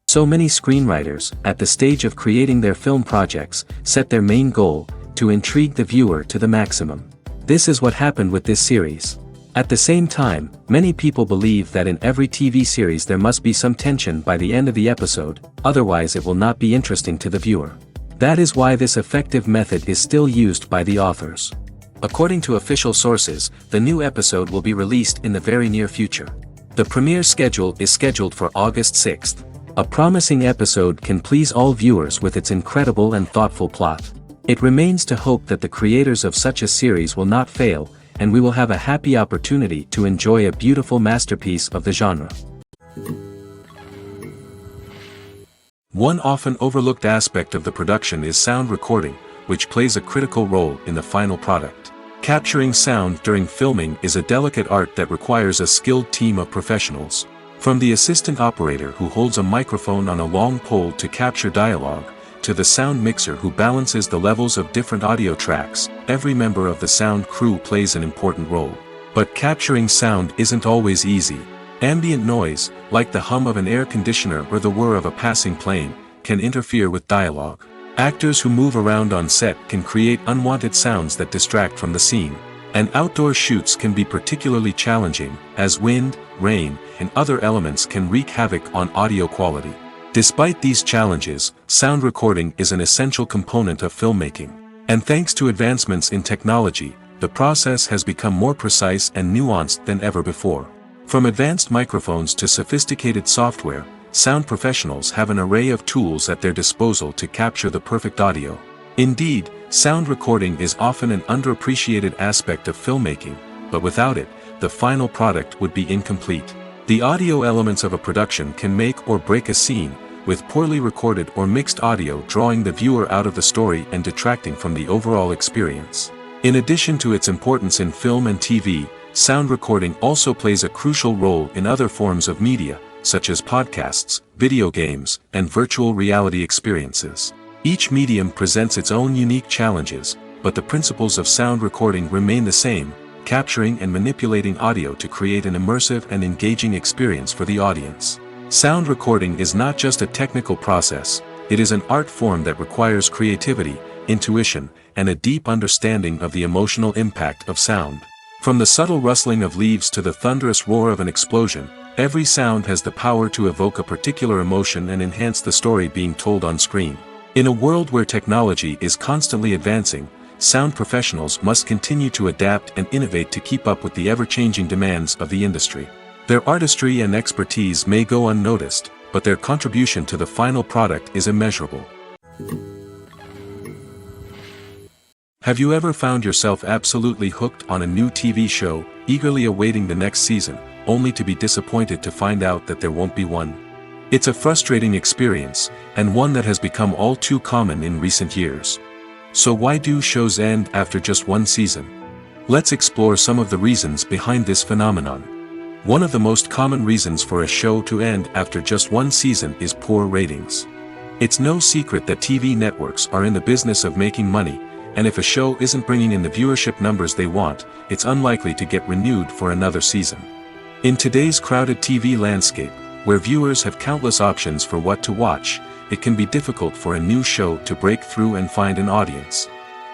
So many screenwriters, at the stage of creating their film projects, set their main goal, to intrigue the viewer to the maximum. This is what happened with this series. At the same time, many people believe that in every TV series there must be some tension by the end of the episode, otherwise it will not be interesting to the viewer. That is why this effective method is still used by the authors. According to official sources, the new episode will be released in the very near future. The premiere schedule is scheduled for August 6th. A promising episode can please all viewers with its incredible and thoughtful plot. It remains to hope that the creators of such a series will not fail, and we will have a happy opportunity to enjoy a beautiful masterpiece of the genre. One often overlooked aspect of the production is sound recording, which plays a critical role in the final product. Capturing sound during filming is a delicate art that requires a skilled team of professionals. From the assistant operator who holds a microphone on a long pole to capture dialogue, to the sound mixer who balances the levels of different audio tracks, every member of the sound crew plays an important role. But capturing sound isn't always easy. Ambient noise, like the hum of an air conditioner or the whir of a passing plane, can interfere with dialogue. Actors who move around on set can create unwanted sounds that distract from the scene. And outdoor shoots can be particularly challenging, as wind, rain, and other elements can wreak havoc on audio quality. Despite these challenges, sound recording is an essential component of filmmaking. And thanks to advancements in technology, the process has become more precise and nuanced than ever before. From advanced microphones to sophisticated software, sound professionals have an array of tools at their disposal to capture the perfect audio. Indeed, sound recording is often an underappreciated aspect of filmmaking, but without it, the final product would be incomplete. The audio elements of a production can make or break a scene, with poorly recorded or mixed audio drawing the viewer out of the story and detracting from the overall experience. In addition to its importance in film and TV, sound recording also plays a crucial role in other forms of media, such as podcasts, video games, and virtual reality experiences. Each medium presents its own unique challenges, but the principles of sound recording remain the same, capturing and manipulating audio to create an immersive and engaging experience for the audience. Sound recording is not just a technical process, it is an art form that requires creativity, intuition, and a deep understanding of the emotional impact of sound. From the subtle rustling of leaves to the thunderous roar of an explosion, every sound has the power to evoke a particular emotion and enhance the story being told on screen. In a world where technology is constantly advancing, sound professionals must continue to adapt and innovate to keep up with the ever-changing demands of the industry. Their artistry and expertise may go unnoticed, but their contribution to the final product is immeasurable. Have you ever found yourself absolutely hooked on a new TV show, eagerly awaiting the next season, only to be disappointed to find out that there won't be one? It's a frustrating experience, and one that has become all too common in recent years. So why do shows end after just one season? Let's explore some of the reasons behind this phenomenon. One of the most common reasons for a show to end after just one season is poor ratings. It's no secret that TV networks are in the business of making money, and if a show isn't bringing in the viewership numbers they want, it's unlikely to get renewed for another season. In today's crowded TV landscape, where viewers have countless options for what to watch, it can be difficult for a new show to break through and find an audience.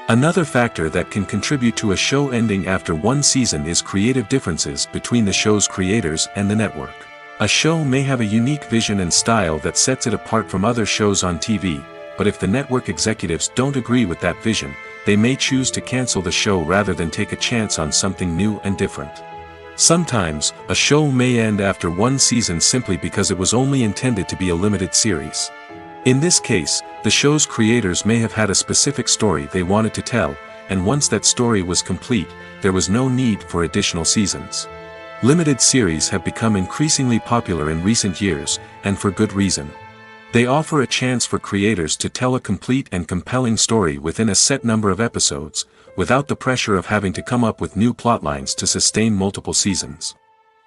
Another factor that can contribute to a show ending after one season is creative differences between the show's creators and the network. A show may have a unique vision and style that sets it apart from other shows on TV, but if the network executives don't agree with that vision, they may choose to cancel the show rather than take a chance on something new and different. Sometimes, a show may end after one season simply because it was only intended to be a limited series. In this case, the show's creators may have had a specific story they wanted to tell, and once that story was complete, there was no need for additional seasons. Limited series have become increasingly popular in recent years, and for good reason. They offer a chance for creators to tell a complete and compelling story within a set number of episodes, without the pressure of having to come up with new plotlines to sustain multiple seasons.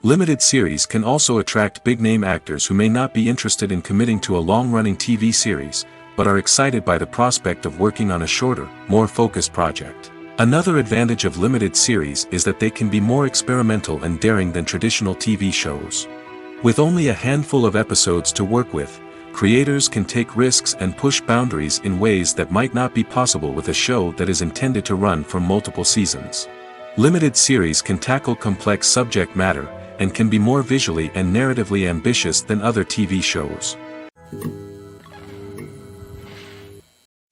Limited series can also attract big-name actors who may not be interested in committing to a long-running TV series, but are excited by the prospect of working on a shorter, more focused project. Another advantage of limited series is that they can be more experimental and daring than traditional TV shows. With only a handful of episodes to work with, creators can take risks and push boundaries in ways that might not be possible with a show that is intended to run for multiple seasons. Limited series can tackle complex subject matter, and can be more visually and narratively ambitious than other TV shows.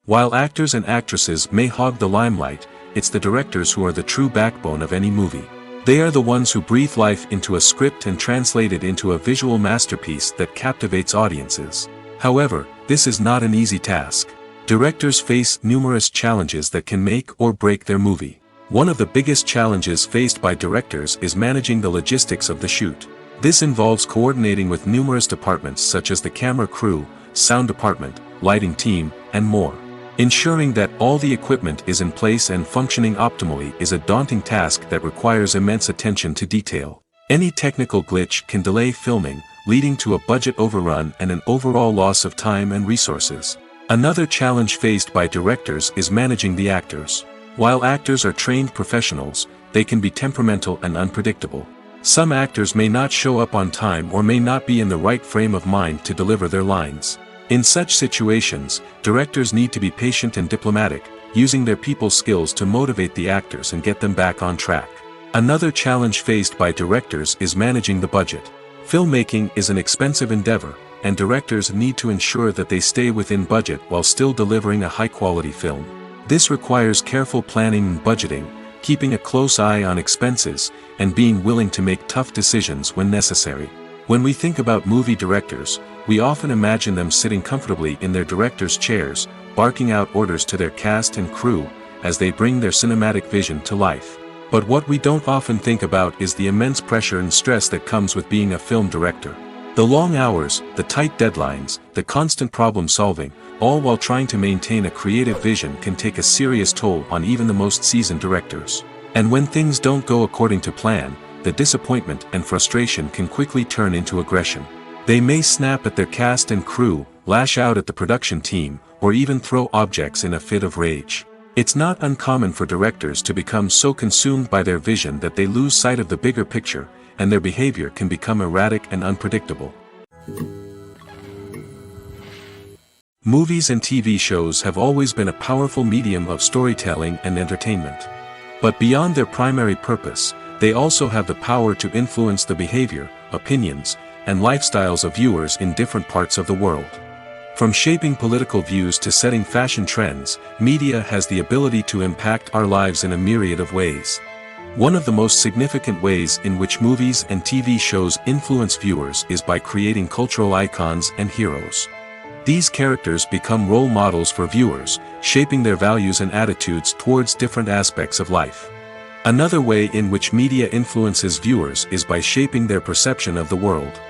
While actors and actresses may hog the limelight, it's the directors who are the true backbone of any movie. They are the ones who breathe life into a script and translate it into a visual masterpiece that captivates audiences. However, this is not an easy task. Directors face numerous challenges that can make or break their movie. One of the biggest challenges faced by directors is managing the logistics of the shoot. This involves coordinating with numerous departments such as the camera crew, sound department, lighting team, and more. Ensuring that all the equipment is in place and functioning optimally is a daunting task that requires immense attention to detail. Any technical glitch can delay filming, leading to a budget overrun and an overall loss of time and resources. Another challenge faced by directors is managing the actors. While actors are trained professionals, they can be temperamental and unpredictable. Some actors may not show up on time or may not be in the right frame of mind to deliver their lines. In such situations, directors need to be patient and diplomatic, using their people skills to motivate the actors and get them back on track. Another challenge faced by directors is managing the budget. Filmmaking is an expensive endeavor, and directors need to ensure that they stay within budget while still delivering a high-quality film. This requires careful planning and budgeting, keeping a close eye on expenses, and being willing to make tough decisions when necessary. When we think about movie directors, we often imagine them sitting comfortably in their director's chairs, barking out orders to their cast and crew, as they bring their cinematic vision to life. But what we don't often think about is the immense pressure and stress that comes with being a film director. The long hours, the tight deadlines, the constant problem solving, all while trying to maintain a creative vision can take a serious toll on even the most seasoned directors. And when things don't go according to plan, the disappointment and frustration can quickly turn into aggression. They may snap at their cast and crew, lash out at the production team, or even throw objects in a fit of rage. It's not uncommon for directors to become so consumed by their vision that they lose sight of the bigger picture, and their behavior can become erratic and unpredictable. Movies and TV shows have always been a powerful medium of storytelling and entertainment. But beyond their primary purpose, they also have the power to influence the behavior, opinions, and lifestyles of viewers in different parts of the world. From shaping political views to setting fashion trends, media has the ability to impact our lives in a myriad of ways. One of the most significant ways in which movies and TV shows influence viewers is by creating cultural icons and heroes. These characters become role models for viewers, shaping their values and attitudes towards different aspects of life. Another way in which media influences viewers is by shaping their perception of the world.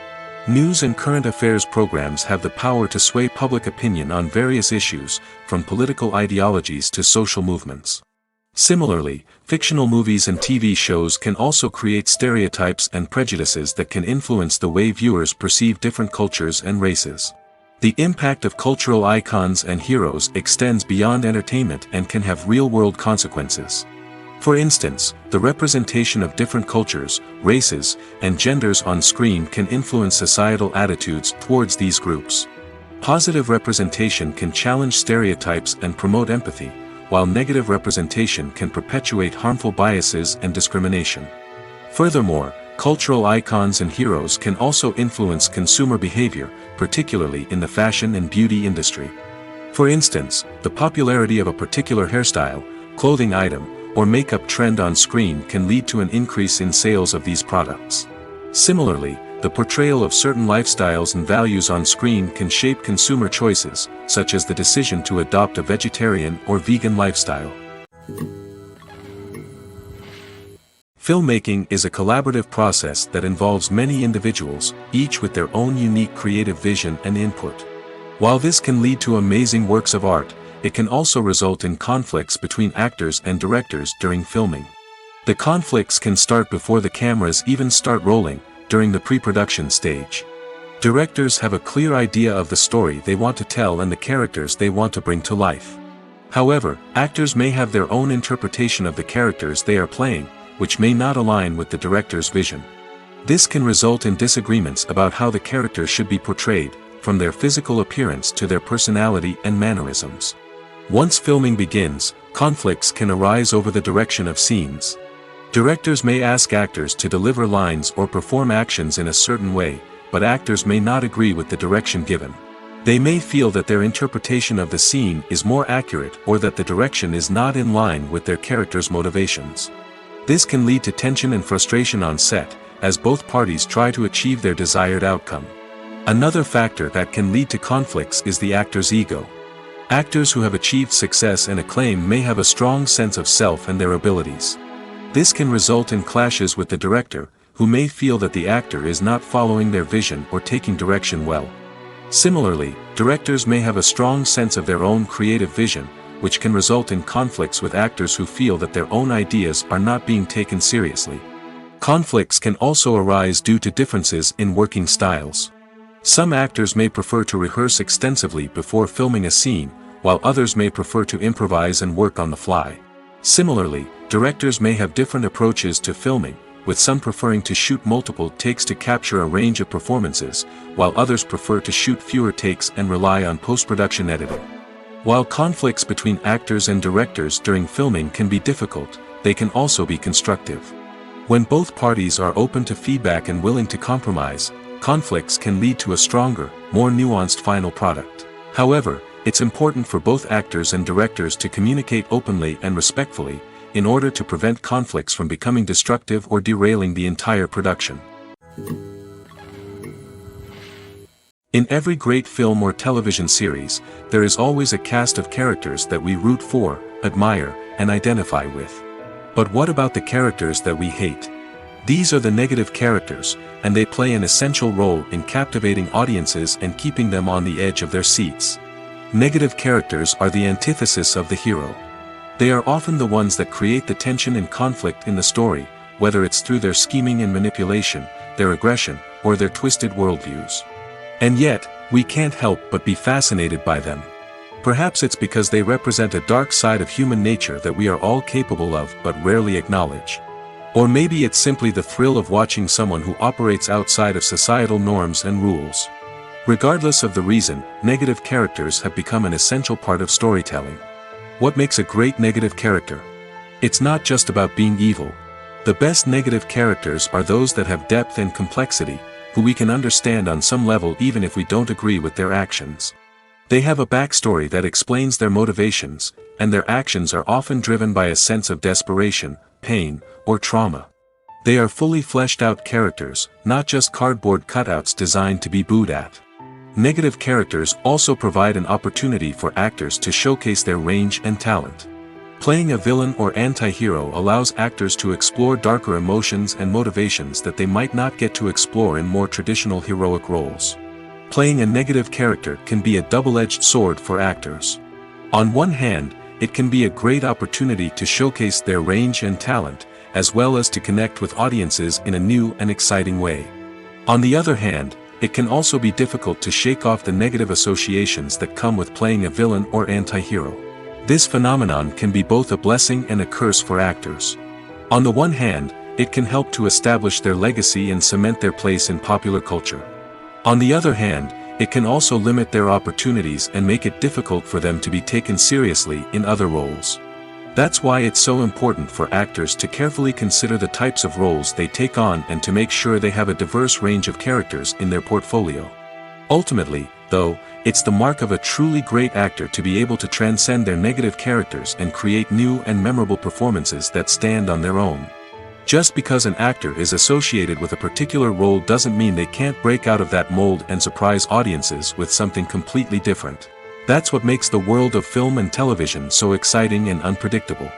News and current affairs programs have the power to sway public opinion on various issues, from political ideologies to social movements. Similarly, fictional movies and TV shows can also create stereotypes and prejudices that can influence the way viewers perceive different cultures and races. The impact of cultural icons and heroes extends beyond entertainment and can have real-world consequences. For instance, the representation of different cultures, races, and genders on screen can influence societal attitudes towards these groups. Positive representation can challenge stereotypes and promote empathy, while negative representation can perpetuate harmful biases and discrimination. Furthermore, Cultural icons and heroes can also influence consumer behavior, particularly in the fashion and beauty industry. For instance, the popularity of a particular hairstyle, clothing item, or makeup trend on screen can lead to an increase in sales of these products. Similarly, the portrayal of certain lifestyles and values on screen can shape consumer choices, such as the decision to adopt a vegetarian or vegan lifestyle. Filmmaking is a collaborative process that involves many individuals, each with their own unique creative vision and input. While this can lead to amazing works of art, it can also result in conflicts between actors and directors during filming. The conflicts can start before the cameras even start rolling, during the pre-production stage. Directors have a clear idea of the story they want to tell and the characters they want to bring to life. However, actors may have their own interpretation of the characters they are playing, which may not align with the director's vision. This can result in disagreements about how the character should be portrayed, from their physical appearance to their personality and mannerisms. Once filming begins, conflicts can arise over the direction of scenes. Directors may ask actors to deliver lines or perform actions in a certain way, but actors may not agree with the direction given. They may feel that their interpretation of the scene is more accurate or that the direction is not in line with their character's motivations. This can lead to tension and frustration on set, as both parties try to achieve their desired outcome. Another factor that can lead to conflicts is the actor's ego. Actors who have achieved success and acclaim may have a strong sense of self and their abilities. This can result in clashes with the director, who may feel that the actor is not following their vision or taking direction well. Similarly, directors may have a strong sense of their own creative vision, which can result in conflicts with actors who feel that their own ideas are not being taken seriously. Conflicts can also arise due to differences in working styles. Some actors may prefer to rehearse extensively before filming a scene, while others may prefer to improvise and work on the fly. Similarly, directors may have different approaches to filming, with some preferring to shoot multiple takes to capture a range of performances, while others prefer to shoot fewer takes and rely on post-production editing. While conflicts between actors and directors during filming can be difficult, they can also be constructive. When both parties are open to feedback and willing to compromise, conflicts can lead to a stronger, more nuanced final product. However, it's important for both actors and directors to communicate openly and respectfully, in order to prevent conflicts from becoming destructive or derailing the entire production. In every great film or television series, there is always a cast of characters that we root for, admire, and identify with. But what about the characters that we hate? These are the negative characters, and they play an essential role in captivating audiences and keeping them on the edge of their seats. Negative characters are the antithesis of the hero. They are often the ones that create the tension and conflict in the story, whether it's through their scheming and manipulation, their aggression, or their twisted worldviews. And yet, we can't help but be fascinated by them. Perhaps it's because they represent a dark side of human nature that we are all capable of but rarely acknowledge. Or maybe it's simply the thrill of watching someone who operates outside of societal norms and rules. Regardless of the reason, negative characters have become an essential part of storytelling. What makes a great negative character? It's not just about being evil. The best negative characters are those that have depth and complexity, who we can understand on some level even if we don't agree with their actions. They have a backstory that explains their motivations, and their actions are often driven by a sense of desperation, pain, or trauma. They are fully fleshed out characters, not just cardboard cutouts designed to be booed at. Negative characters also provide an opportunity for actors to showcase their range and talent. Playing a villain or anti-hero allows actors to explore darker emotions and motivations that they might not get to explore in more traditional heroic roles. Playing a negative character can be a double-edged sword for actors. On one hand, it can be a great opportunity to showcase their range and talent, as well as to connect with audiences in a new and exciting way. On the other hand, it can also be difficult to shake off the negative associations that come with playing a villain or anti-hero. This phenomenon can be both a blessing and a curse for actors. On the one hand, it can help to establish their legacy and cement their place in popular culture. On the other hand, it can also limit their opportunities and make it difficult for them to be taken seriously in other roles. That's why it's so important for actors to carefully consider the types of roles they take on and to make sure they have a diverse range of characters in their portfolio. Ultimately, though, it's the mark of a truly great actor to be able to transcend their negative characters and create new and memorable performances that stand on their own. Just because an actor is associated with a particular role doesn't mean they can't break out of that mold and surprise audiences with something completely different. That's what makes the world of film and television so exciting and unpredictable.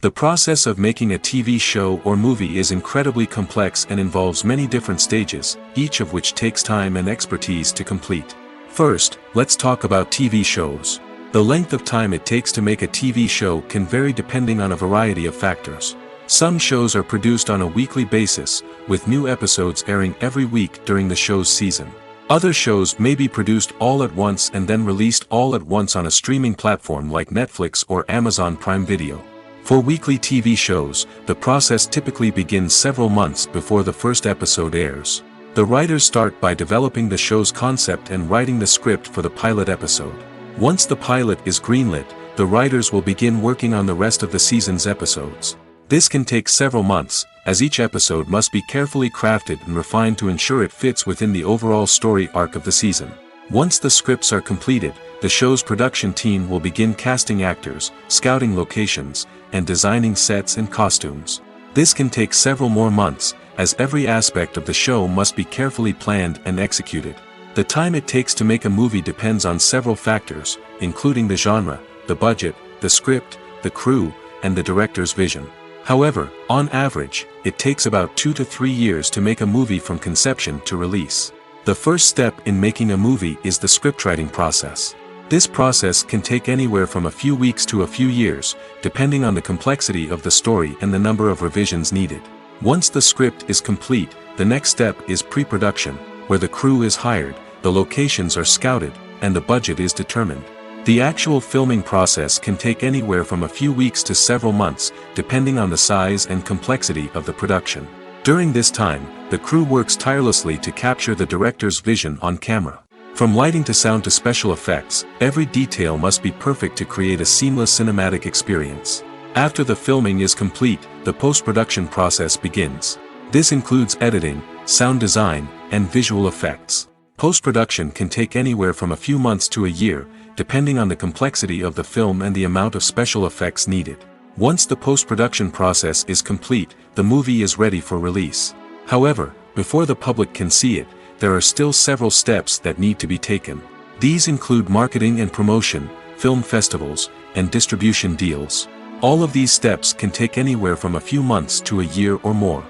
The process of making a TV show or movie is incredibly complex and involves many different stages, each of which takes time and expertise to complete. First, let's talk about TV shows. The length of time it takes to make a TV show can vary depending on a variety of factors. Some shows are produced on a weekly basis, with new episodes airing every week during the show's season. Other shows may be produced all at once and then released all at once on a streaming platform like Netflix or Amazon Prime Video. For weekly TV shows, the process typically begins several months before the first episode airs. The writers start by developing the show's concept and writing the script for the pilot episode. Once the pilot is greenlit, the writers will begin working on the rest of the season's episodes. This can take several months, as each episode must be carefully crafted and refined to ensure it fits within the overall story arc of the season. Once the scripts are completed, the show's production team will begin casting actors, scouting locations, and designing sets and costumes. This can take several more months, as every aspect of the show must be carefully planned and executed. The time it takes to make a movie depends on several factors, including the genre, the budget, the script, the crew, and the director's vision. However, on average, it takes about 2 to 3 years to make a movie from conception to release. The first step in making a movie is the scriptwriting process. This process can take anywhere from a few weeks to a few years, depending on the complexity of the story and the number of revisions needed. Once the script is complete, the next step is pre-production, where the crew is hired, the locations are scouted, and the budget is determined. The actual filming process can take anywhere from a few weeks to several months, depending on the size and complexity of the production. During this time, the crew works tirelessly to capture the director's vision on camera. From lighting to sound to special effects, every detail must be perfect to create a seamless cinematic experience. After the filming is complete, the post-production process begins. This includes editing, sound design, and visual effects. Post-production can take anywhere from a few months to a year, depending on the complexity of the film and the amount of special effects needed. Once the post-production process is complete, the movie is ready for release. However, before the public can see it, there are still several steps that need to be taken. These include marketing and promotion, film festivals, and distribution deals. All of these steps can take anywhere from a few months to a year or more.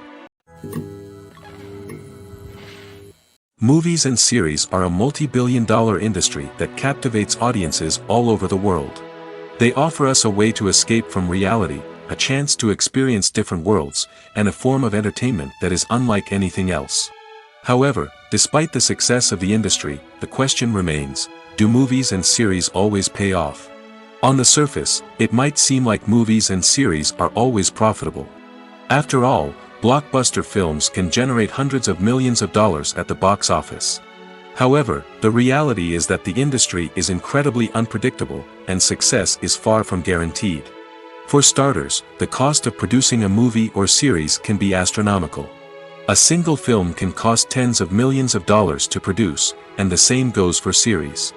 Movies and series are a multi-billion-dollar industry that captivates audiences all over the world. They offer us a way to escape from reality, a chance to experience different worlds, and a form of entertainment that is unlike anything else. However, despite the success of the industry, the question remains, do movies and series always pay off? On the surface, it might seem like movies and series are always profitable. After all, blockbuster films can generate hundreds of millions of dollars at the box office. However, the reality is that the industry is incredibly unpredictable, and success is far from guaranteed. For starters, the cost of producing a movie or series can be astronomical. A single film can cost tens of millions of dollars to produce, and the same goes for series.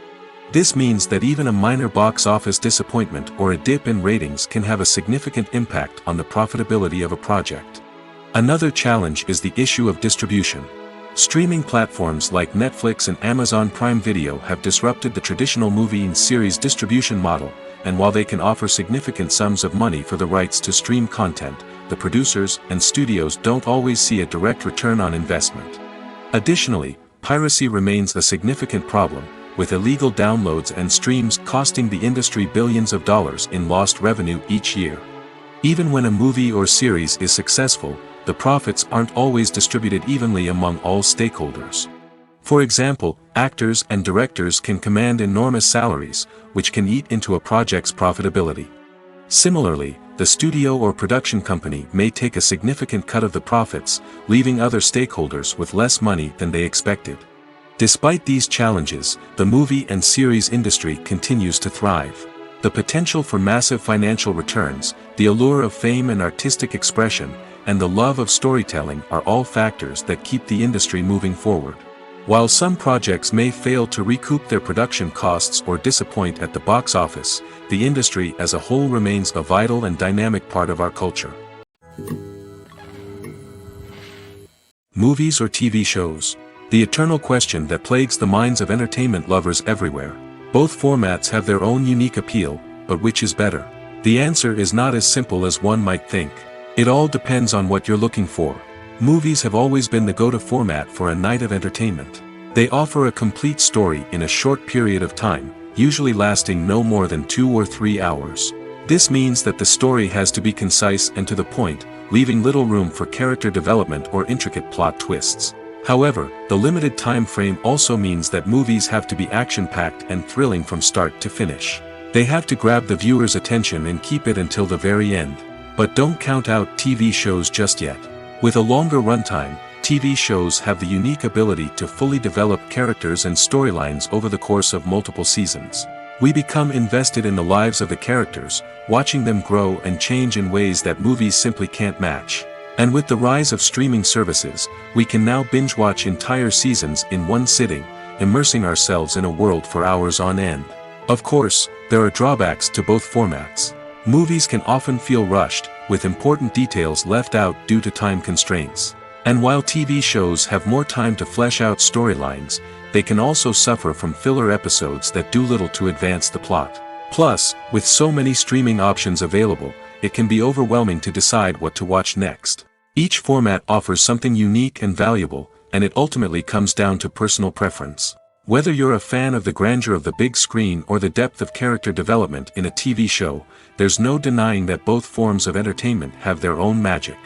This means that even a minor box office disappointment or a dip in ratings can have a significant impact on the profitability of a project. Another challenge is the issue of distribution. Streaming platforms like Netflix and Amazon Prime Video have disrupted the traditional movie and series distribution model, and while they can offer significant sums of money for the rights to stream content, the producers and studios don't always see a direct return on investment. Additionally, piracy remains a significant problem, with illegal downloads and streams costing the industry billions of dollars in lost revenue each year. Even when a movie or series is successful, the profits aren't always distributed evenly among all stakeholders. For example, actors and directors can command enormous salaries, which can eat into a project's profitability. Similarly, the studio or production company may take a significant cut of the profits, leaving other stakeholders with less money than they expected. Despite these challenges, the movie and series industry continues to thrive. The potential for massive financial returns, the allure of fame and artistic expression, and the love of storytelling are all factors that keep the industry moving forward. While some projects may fail to recoup their production costs or disappoint at the box office, the industry as a whole remains a vital and dynamic part of our culture. Movies or TV shows? The eternal question that plagues the minds of entertainment lovers everywhere. Both formats have their own unique appeal, but which is better? The answer is not as simple as one might think. It all depends on what you're looking for. Movies have always been the go-to format for a night of entertainment. They offer a complete story in a short period of time, usually lasting no more than 2 or 3 hours. This means that the story has to be concise and to the point, leaving little room for character development or intricate plot twists. However, the limited time frame also means that movies have to be action-packed and thrilling from start to finish. They have to grab the viewer's attention and keep it until the very end. But don't count out TV shows just yet. With a longer runtime, TV shows have the unique ability to fully develop characters and storylines over the course of multiple seasons. We become invested in the lives of the characters, watching them grow and change in ways that movies simply can't match. And with the rise of streaming services, we can now binge-watch entire seasons in one sitting, immersing ourselves in a world for hours on end. Of course, there are drawbacks to both formats. Movies can often feel rushed, with important details left out due to time constraints. And while TV shows have more time to flesh out storylines, they can also suffer from filler episodes that do little to advance the plot. Plus, with so many streaming options available, it can be overwhelming to decide what to watch next. Each format offers something unique and valuable, and it ultimately comes down to personal preference. Whether you're a fan of the grandeur of the big screen or the depth of character development in a TV show, there's no denying that both forms of entertainment have their own magic.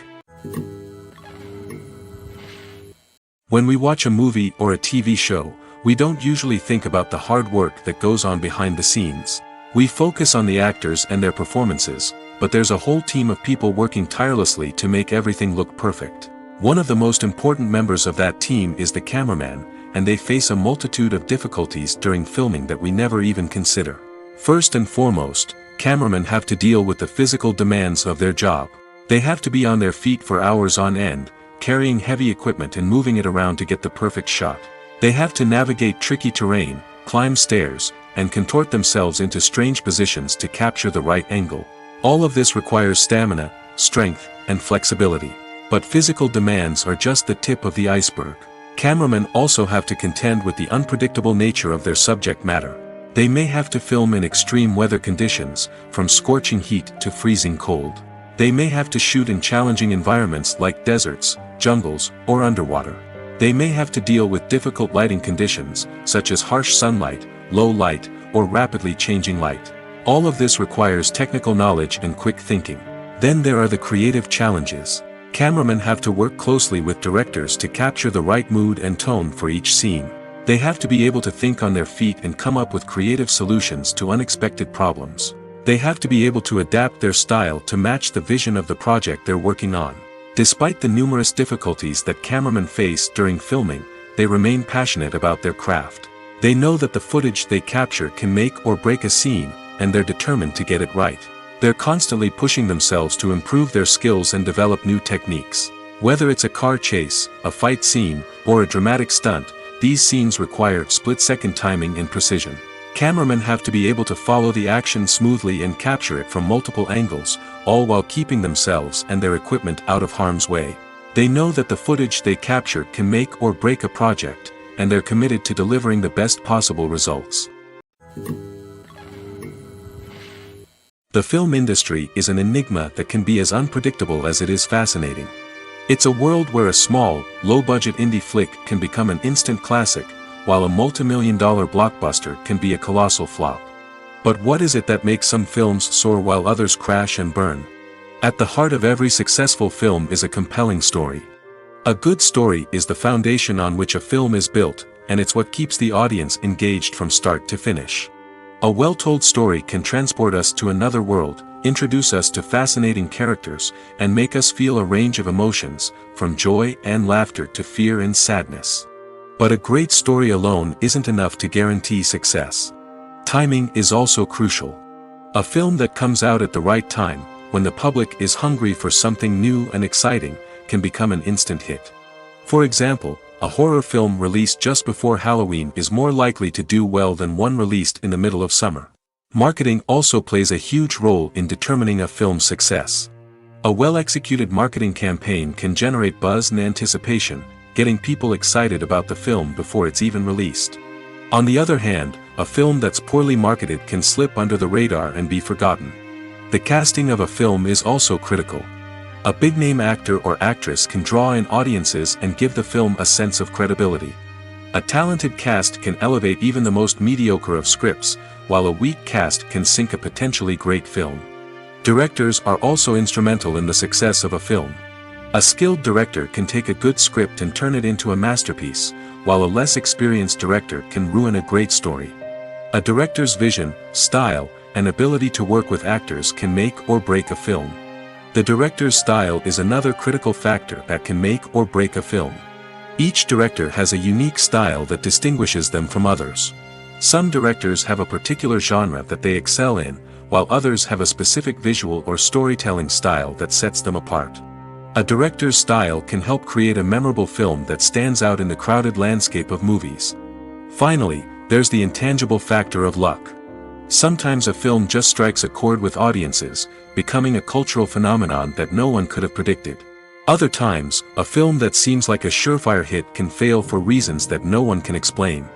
When we watch a movie or a TV show, we don't usually think about the hard work that goes on behind the scenes. We focus on the actors and their performances, but there's a whole team of people working tirelessly to make everything look perfect. One of the most important members of that team is the cameraman, and they face a multitude of difficulties during filming that we never even consider. First and foremost, cameramen have to deal with the physical demands of their job. They have to be on their feet for hours on end, carrying heavy equipment and moving it around to get the perfect shot. They have to navigate tricky terrain, climb stairs, and contort themselves into strange positions to capture the right angle. All of this requires stamina, strength, and flexibility. But physical demands are just the tip of the iceberg. Cameramen also have to contend with the unpredictable nature of their subject matter. They may have to film in extreme weather conditions, from scorching heat to freezing cold. They may have to shoot in challenging environments like deserts, jungles, or underwater. They may have to deal with difficult lighting conditions, such as harsh sunlight, low light, or rapidly changing light. All of this requires technical knowledge and quick thinking. Then there are the creative challenges. Cameramen have to work closely with directors to capture the right mood and tone for each scene. They have to be able to think on their feet and come up with creative solutions to unexpected problems. They have to be able to adapt their style to match the vision of the project they're working on. Despite the numerous difficulties that cameramen face during filming, they remain passionate about their craft. They know that the footage they capture can make or break a scene, and they're determined to get it right. They're constantly pushing themselves to improve their skills and develop new techniques. Whether it's a car chase, a fight scene, or a dramatic stunt, these scenes require split-second timing and precision. Cameramen have to be able to follow the action smoothly and capture it from multiple angles, all while keeping themselves and their equipment out of harm's way. They know that the footage they capture can make or break a project, and they're committed to delivering the best possible results. The film industry is an enigma that can be as unpredictable as it is fascinating. It's a world where a small, low-budget indie flick can become an instant classic, while a multi-million-dollar blockbuster can be a colossal flop. But what is it that makes some films soar while others crash and burn? At the heart of every successful film is a compelling story. A good story is the foundation on which a film is built, and it's what keeps the audience engaged from start to finish. A well-told story can transport us to another world, introduce us to fascinating characters, and make us feel a range of emotions, from joy and laughter to fear and sadness. But a great story alone isn't enough to guarantee success. Timing is also crucial. A film that comes out at the right time, when the public is hungry for something new and exciting, can become an instant hit. For example, a horror film released just before Halloween is more likely to do well than one released in the middle of summer. Marketing also plays a huge role in determining a film's success. A well-executed marketing campaign can generate buzz and anticipation, getting people excited about the film before it's even released. On the other hand, a film that's poorly marketed can slip under the radar and be forgotten. The casting of a film is also critical. A big-name actor or actress can draw in audiences and give the film a sense of credibility. A talented cast can elevate even the most mediocre of scripts, while a weak cast can sink a potentially great film. Directors are also instrumental in the success of a film. A skilled director can take a good script and turn it into a masterpiece, while a less experienced director can ruin a great story. A director's vision, style, and ability to work with actors can make or break a film. The director's style is another critical factor that can make or break a film. Each director has a unique style that distinguishes them from others. Some directors have a particular genre that they excel in, while others have a specific visual or storytelling style that sets them apart. A director's style can help create a memorable film that stands out in the crowded landscape of movies. Finally, there's the intangible factor of luck. Sometimes a film just strikes a chord with audiences, becoming a cultural phenomenon that no one could have predicted. Other times, a film that seems like a surefire hit can fail for reasons that no one can explain.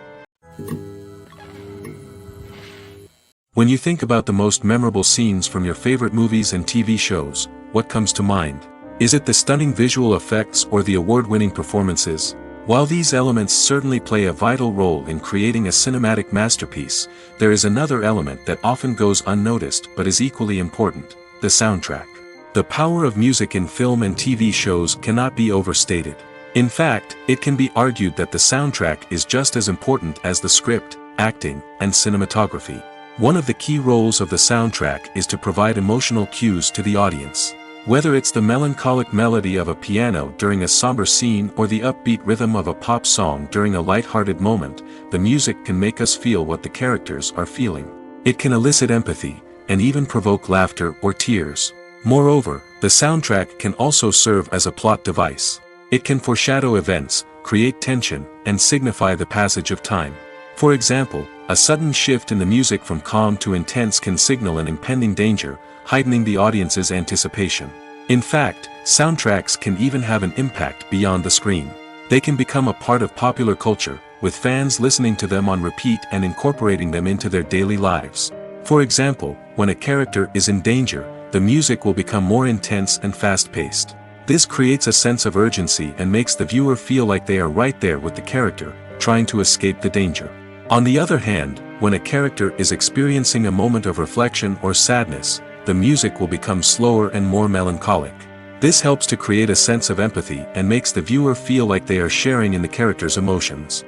When you think about the most memorable scenes from your favorite movies and TV shows, what comes to mind? Is it the stunning visual effects or the award-winning performances? While these elements certainly play a vital role in creating a cinematic masterpiece, there is another element that often goes unnoticed but is equally important: the soundtrack. The power of music in film and TV shows cannot be overstated. In fact, it can be argued that the soundtrack is just as important as the script, acting, and cinematography. One of the key roles of the soundtrack is to provide emotional cues to the audience. Whether it's the melancholic melody of a piano during a somber scene or the upbeat rhythm of a pop song during a light-hearted moment, the music can make us feel what the characters are feeling. It can elicit empathy, and even provoke laughter or tears. Moreover, the soundtrack can also serve as a plot device. It can foreshadow events, create tension, and signify the passage of time. For example, a sudden shift in the music from calm to intense can signal an impending danger, heightening the audience's anticipation. In fact, soundtracks can even have an impact beyond the screen. They can become a part of popular culture, with fans listening to them on repeat and incorporating them into their daily lives. For example, when a character is in danger, the music will become more intense and fast-paced. This creates a sense of urgency and makes the viewer feel like they are right there with the character, trying to escape the danger. On the other hand, when a character is experiencing a moment of reflection or sadness, the music will become slower and more melancholic. This helps to create a sense of empathy and makes the viewer feel like they are sharing in the character's emotions.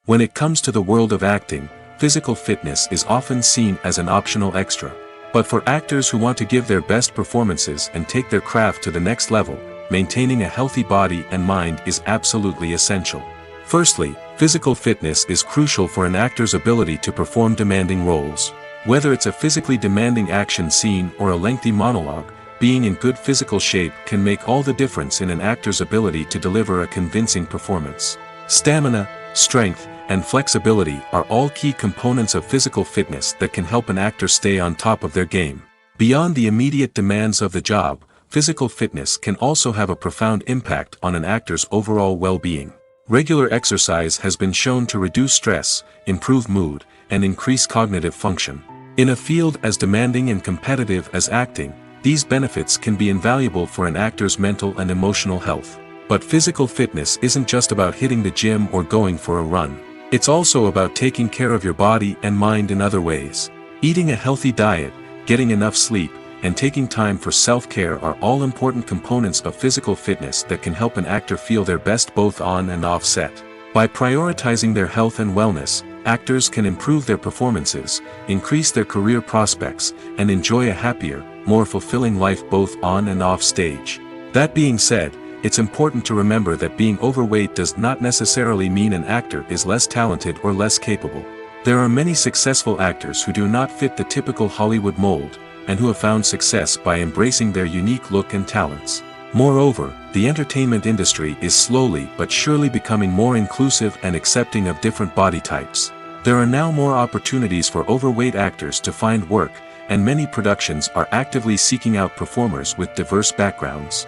When it comes to the world of acting, physical fitness is often seen as an optional extra. But for actors who want to give their best performances and take their craft to the next level, maintaining a healthy body and mind is absolutely essential. Firstly, physical fitness is crucial for an actor's ability to perform demanding roles. Whether it's a physically demanding action scene or a lengthy monologue, being in good physical shape can make all the difference in an actor's ability to deliver a convincing performance. Stamina, strength, and flexibility are all key components of physical fitness that can help an actor stay on top of their game. Beyond the immediate demands of the job, physical fitness can also have a profound impact on an actor's overall well-being. Regular exercise has been shown to reduce stress, improve mood, and increase cognitive function. In a field as demanding and competitive as acting, these benefits can be invaluable for an actor's mental and emotional health. But physical fitness isn't just about hitting the gym or going for a run. It's also about taking care of your body and mind in other ways. Eating a healthy diet, getting enough sleep, and taking time for self-care are all important components of physical fitness that can help an actor feel their best both on and off set. By prioritizing their health and wellness, actors can improve their performances, increase their career prospects, and enjoy a happier, more fulfilling life both on and off stage. That being said, it's important to remember that being overweight does not necessarily mean an actor is less talented or less capable. There are many successful actors who do not fit the typical Hollywood mold, and who have found success by embracing their unique look and talents. Moreover, the entertainment industry is slowly but surely becoming more inclusive and accepting of different body types. There are now more opportunities for overweight actors to find work, and many productions are actively seeking out performers with diverse backgrounds.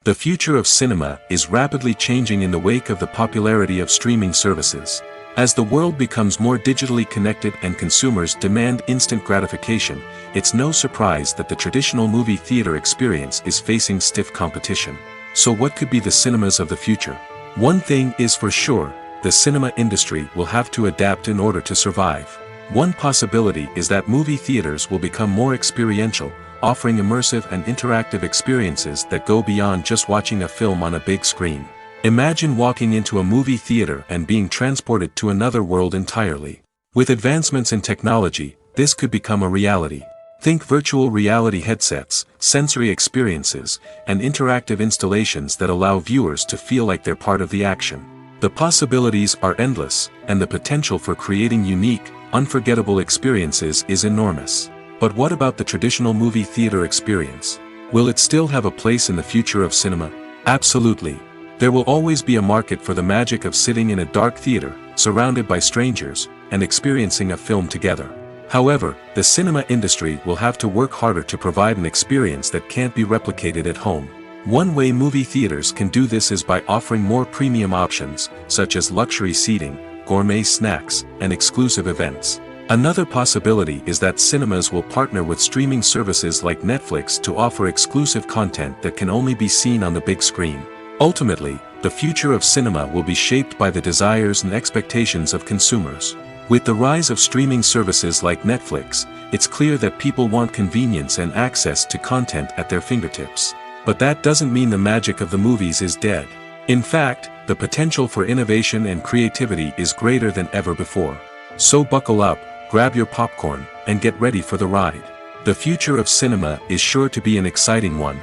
The future of cinema is rapidly changing in the wake of the popularity of streaming services. As the world becomes more digitally connected and consumers demand instant gratification, it's no surprise that the traditional movie theater experience is facing stiff competition. So what could be the cinemas of the future? One thing is for sure, the cinema industry will have to adapt in order to survive. One possibility is that movie theaters will become more experiential, offering immersive and interactive experiences that go beyond just watching a film on a big screen. Imagine walking into a movie theater and being transported to another world entirely. With advancements in technology, this could become a reality. Think virtual reality headsets, sensory experiences, and interactive installations that allow viewers to feel like they're part of the action. The possibilities are endless, and the potential for creating unique, unforgettable experiences is enormous. But what about the traditional movie theater experience? Will it still have a place in the future of cinema? Absolutely. There will always be a market for the magic of sitting in a dark theater, surrounded by strangers, and experiencing a film together. However, the cinema industry will have to work harder to provide an experience that can't be replicated at home. One way movie theaters can do this is by offering more premium options, such as luxury seating, gourmet snacks, and exclusive events. Another possibility is that cinemas will partner with streaming services like Netflix to offer exclusive content that can only be seen on the big screen. Ultimately, the future of cinema will be shaped by the desires and expectations of consumers. With the rise of streaming services like Netflix, it's clear that people want convenience and access to content at their fingertips. But that doesn't mean the magic of the movies is dead. In fact, the potential for innovation and creativity is greater than ever before. So buckle up, grab your popcorn, and get ready for the ride. The future of cinema is sure to be an exciting one.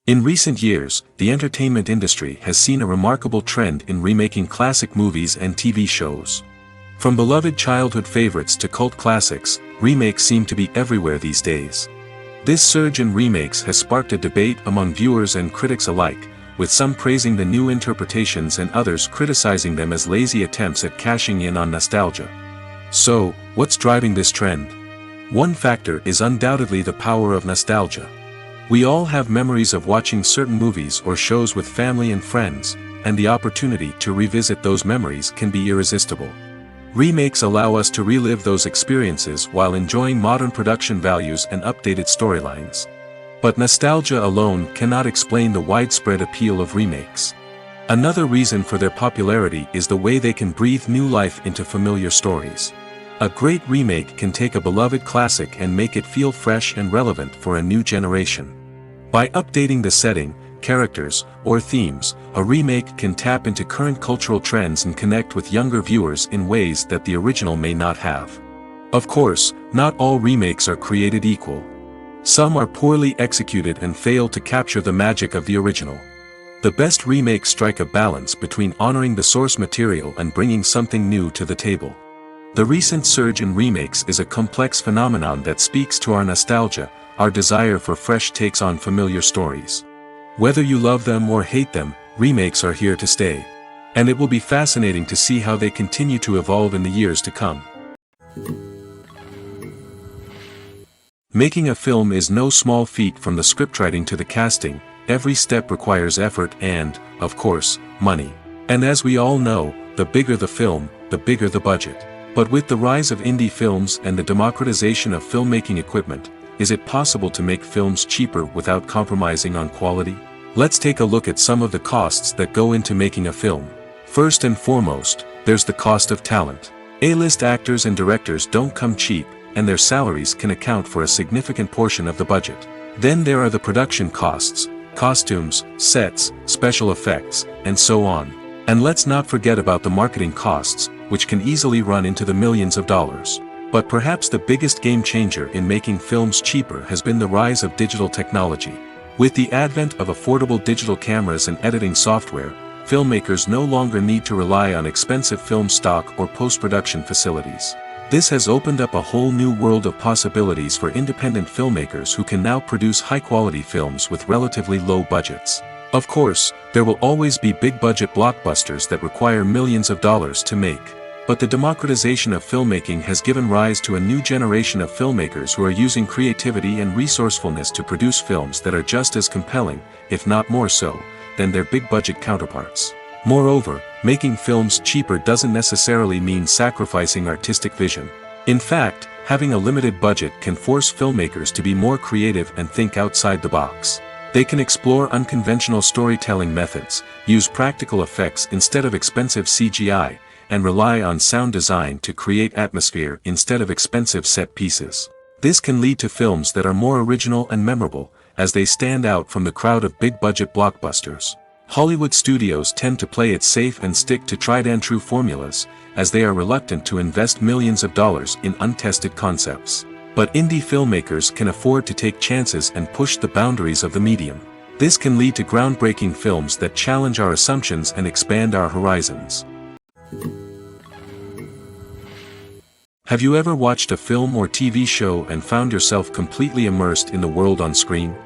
In recent years, the entertainment industry has seen a remarkable trend in remaking classic movies and TV shows. From beloved childhood favorites to cult classics, remakes seem to be everywhere these days. This surge in remakes has sparked a debate among viewers and critics alike, with some praising the new interpretations and others criticizing them as lazy attempts at cashing in on nostalgia. So, what's driving this trend? One factor is undoubtedly the power of nostalgia. We all have memories of watching certain movies or shows with family and friends, and the opportunity to revisit those memories can be irresistible. Remakes allow us to relive those experiences while enjoying modern production values and updated storylines. But nostalgia alone cannot explain the widespread appeal of remakes. Another reason for their popularity is the way they can breathe new life into familiar stories. A great remake can take a beloved classic and make it feel fresh and relevant for a new generation. By updating the setting, characters, or themes, a remake can tap into current cultural trends and connect with younger viewers in ways that the original may not have. Of course, not all remakes are created equal. Some are poorly executed and fail to capture the magic of the original. The best remakes strike a balance between honoring the source material and bringing something new to the table. The recent surge in remakes is a complex phenomenon that speaks to our nostalgia, our desire for fresh takes on familiar stories. Whether you love them or hate them, remakes are here to stay. And it will be fascinating to see how they continue to evolve in the years to come. Making a film is no small feat. From the scriptwriting to the casting, every step requires effort and, of course, money. And as we all know, the bigger the film, the bigger the budget. But with the rise of indie films and the democratization of filmmaking equipment, is it possible to make films cheaper without compromising on quality? Let's take a look at some of the costs that go into making a film. First and foremost, there's the cost of talent. A-list actors and directors don't come cheap, and their salaries can account for a significant portion of the budget. Then there are the production costs, costumes, sets, special effects, and so on. And let's not forget about the marketing costs, which can easily run into the millions of dollars. But perhaps the biggest game changer in making films cheaper has been the rise of digital technology. With the advent of affordable digital cameras and editing software, filmmakers no longer need to rely on expensive film stock or post-production facilities. This has opened up a whole new world of possibilities for independent filmmakers who can now produce high-quality films with relatively low budgets. Of course, there will always be big-budget blockbusters that require millions of dollars to make. But the democratization of filmmaking has given rise to a new generation of filmmakers who are using creativity and resourcefulness to produce films that are just as compelling, if not more so, than their big-budget counterparts. Moreover, making films cheaper doesn't necessarily mean sacrificing artistic vision. In fact, having a limited budget can force filmmakers to be more creative and think outside the box. They can explore unconventional storytelling methods, use practical effects instead of expensive CGI, and rely on sound design to create atmosphere instead of expensive set pieces. This can lead to films that are more original and memorable, as they stand out from the crowd of big-budget blockbusters. Hollywood studios tend to play it safe and stick to tried-and-true formulas, as they are reluctant to invest millions of dollars in untested concepts. But indie filmmakers can afford to take chances and push the boundaries of the medium. This can lead to groundbreaking films that challenge our assumptions and expand our horizons. Have you ever watched a film or TV show and found yourself completely immersed in the world on screen?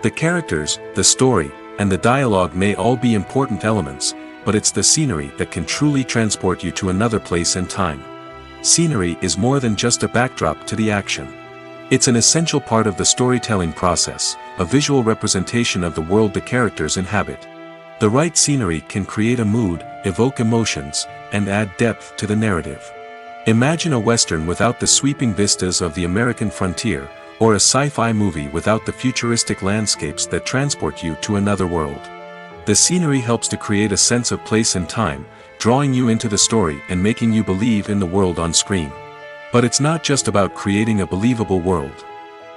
The characters, the story, and the dialogue may all be important elements, but it's the scenery that can truly transport you to another place and time. Scenery is more than just a backdrop to the action. It's an essential part of the storytelling process, a visual representation of the world the characters inhabit. The right scenery can create a mood, evoke emotions, and add depth to the narrative. Imagine a Western without the sweeping vistas of the American frontier, or a sci-fi movie without the futuristic landscapes that transport you to another world. The scenery helps to create a sense of place and time, drawing you into the story and making you believe in the world on screen. But it's not just about creating a believable world.